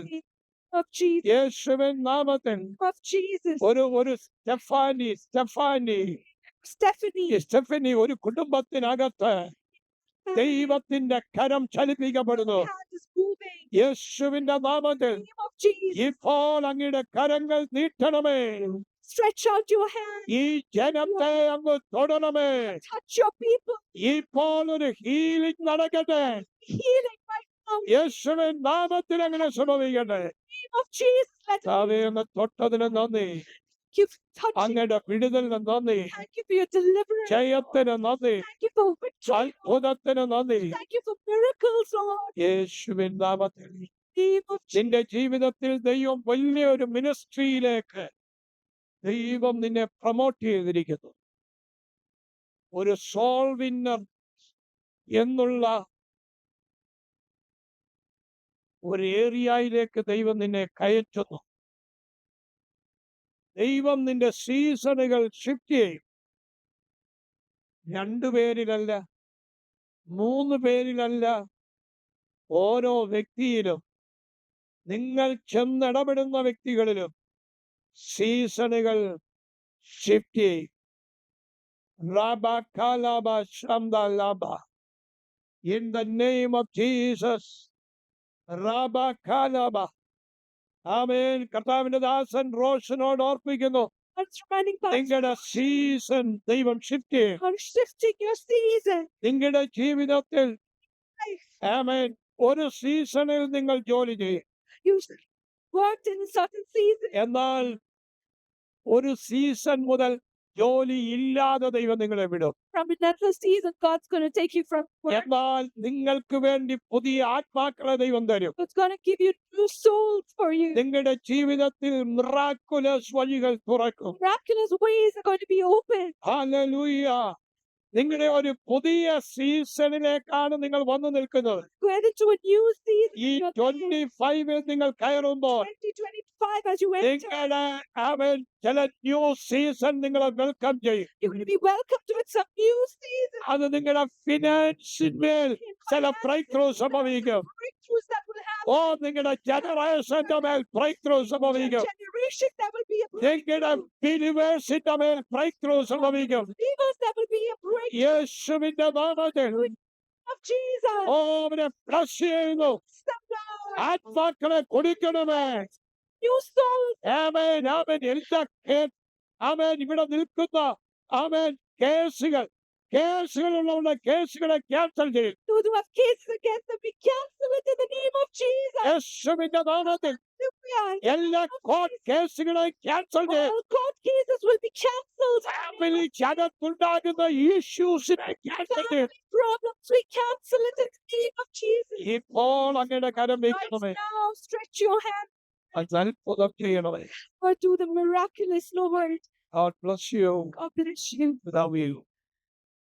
of Jesus. യേശുവിൻ നാമത്തിൽ Of Jesus. ഒരു സ്റ്റെഫനി ഒരു കുടുംബത്തിനകത്ത് ദൈവത്തിന്റെ കരം ചലിപ്പിക്കപ്പെടുന്നു. Hand is moving. യേശുവിന്റെ നാമത്തിൽ In the name of Jesus. ഇപ്പോൾ അങ്ങയുടെ കരങ്ങൾ നീട്ടണമേ. Stretch out your hand. ഈ ജനത്തെ അങ്ങ് തൊടണമേ. Touch your people. ഇപ്പോൾ ഒരു ഹീലിംഗ് നടക്കട്ടെ. Healing right now. In യേശുവിൻ നാമത്തിൽ അങ്ങനെ സംഭവിക്കട്ടെ. the name of Jesus. Let it കർത്താവേ, അങ്ങ് തൊട്ടതിന് നന്ദി. Thank you for touching. അങ്ങയുടെ വിടുതലിന് നന്ദി. Thank you for your deliverance. ജയത്തിന് നന്ദി. Thank you for victory. അത്ഭുതത്തിന് നന്ദി. Thank you for miracles, Lord. യേശുവിൻ നാമത്തിൽ In the name of Jesus. നിന്റെ ജീവിതത്തിൽ ദൈവം വലിയൊരു മിനിസ്ട്രിയിലേക്ക് ദൈവം നിന്നെ പ്രൊമോട്ട് ചെയ്തിരിക്കുന്നു. ഒരു സോൾ വിന്നർ എന്നുള്ള ഒരു ഏരിയയിലേക്ക് ദൈവം നിന്നെ കയറ്റുന്നു. ദൈവം നിന്റെ സീസണുകൾ ഷിഫ്റ്റ് ചെയ്യും. 2 പേരിലല്ല, 3 പേരിലല്ല, ഓരോ വ്യക്തിയിലും നിങ്ങൾ ചെന്നിടപെടുന്ന വ്യക്തികളിലും സീസണുകൾ ഷിഫ്റ്റ് ചെയ്യും. In the name of Jesus. ആമേൻ. കർത്താവിന്റെ ദാസൻ റോഷനോട് ഓർപ്പിക്കുന്നു, God's reminding Pastor. നിങ്ങളുടെ സീസൺ ദൈവം ഷിഫ്റ്റ് ചെയ്യും. God is shifting your season. നിങ്ങളുടെ ജീവിതത്തിൽ Life. ആമേൻ ഒരു സീസണിൽ നിങ്ങൾ ജോലി ചെയ്യും. You worked in a certain season. എന്നാൽ ഒരു സീസൺ മുതൽ ജോലി ഇല്ലാതെ ദൈവം നിങ്ങളെ വിടും. From another season, God's going to take you from work. എന്നാൽ നിങ്ങൾക്ക് വേണ്ടി പുതിയ ആത്മാക്കളെ ദൈവം തരും. God's going to give you new souls for you. നിങ്ങളുടെ ജീവിതത്തിൽ മിറാക്കുലസ് വഴികൾ തുറക്കും. Miraculous ways are going to be open. Hallelujah. നിങ്ങളുടെ ഒരു പുതിയ സീസണിലേക്കാണ് നിങ്ങൾ വന്നു നിൽക്കുന്നത്. Going into a new season. ഈ in your life. 25 നിങ്ങൾ കയറുമ്പോൾ 2025 as you enter, നിങ്ങളെ അവൻ ചില ന്യൂ സീസൺ നിങ്ങളെ വെൽക്കം ചെയ്യും. you're going to be welcome to some new season. അത് നിങ്ങളുടെ ഫിനാൻസിന്മേൽ ചില ബ്രേക്ക് ത്രൂ സംഭവിക്കും. Breakthroughs that will happen. ഓ നിങ്ങളുടെ ജനറേഷന്റെ മേൽ ബ്രേക്ക് ത്രൂ സംഭവിക്കും. Generation that will be a നിങ്ങളുടെ ബിലീവേഴ്സിന്റെ മേൽ ബ്രേക്ക് ത്രൂ സംഭവിക്കും. believers that will be a breakthrough യേശുവിന്റെ നാമത്തിൽ of Jesus. ഓ അവനെ ഫ്ലഷ് ചെയ്യുന്നു. Step down. ആത്മാക്കളെ കൊടുക്കണമേ. New souls. ആമേൻ ആമേൻ. ആമേൻ. ഇവിടെ നിൽക്കുന്ന ആമേൻ കേസുകളുള്ളവരുടെ കേസുകളെ ക്യാൻസൽ ചെയ്യും. Those who have cases against them, we cancel it in the name of Jesus. യേശുവിന്റെ നാമത്തിൽ Hallelujah. എല്ലാ കോർട്ട് കേസുകളെ ക്യാൻസൽ ചെയ്ത് All court cases will be cancelled. Family അകത്തുണ്ടാകുന്ന ഇഷ്യൂസിനെ ക്യാൻസൽ ചെയ്ത് Family problems, we cancel it in the name of Jesus. ഇപ്പോൾ അങ്ങയുടെ കരം Right വയ്ക്കണമേ now, stretch your hand അത് അത്ഭുതം ചെയ്യണമേ. or do the miraculous, Lord. God bless you. God bless you. Love you.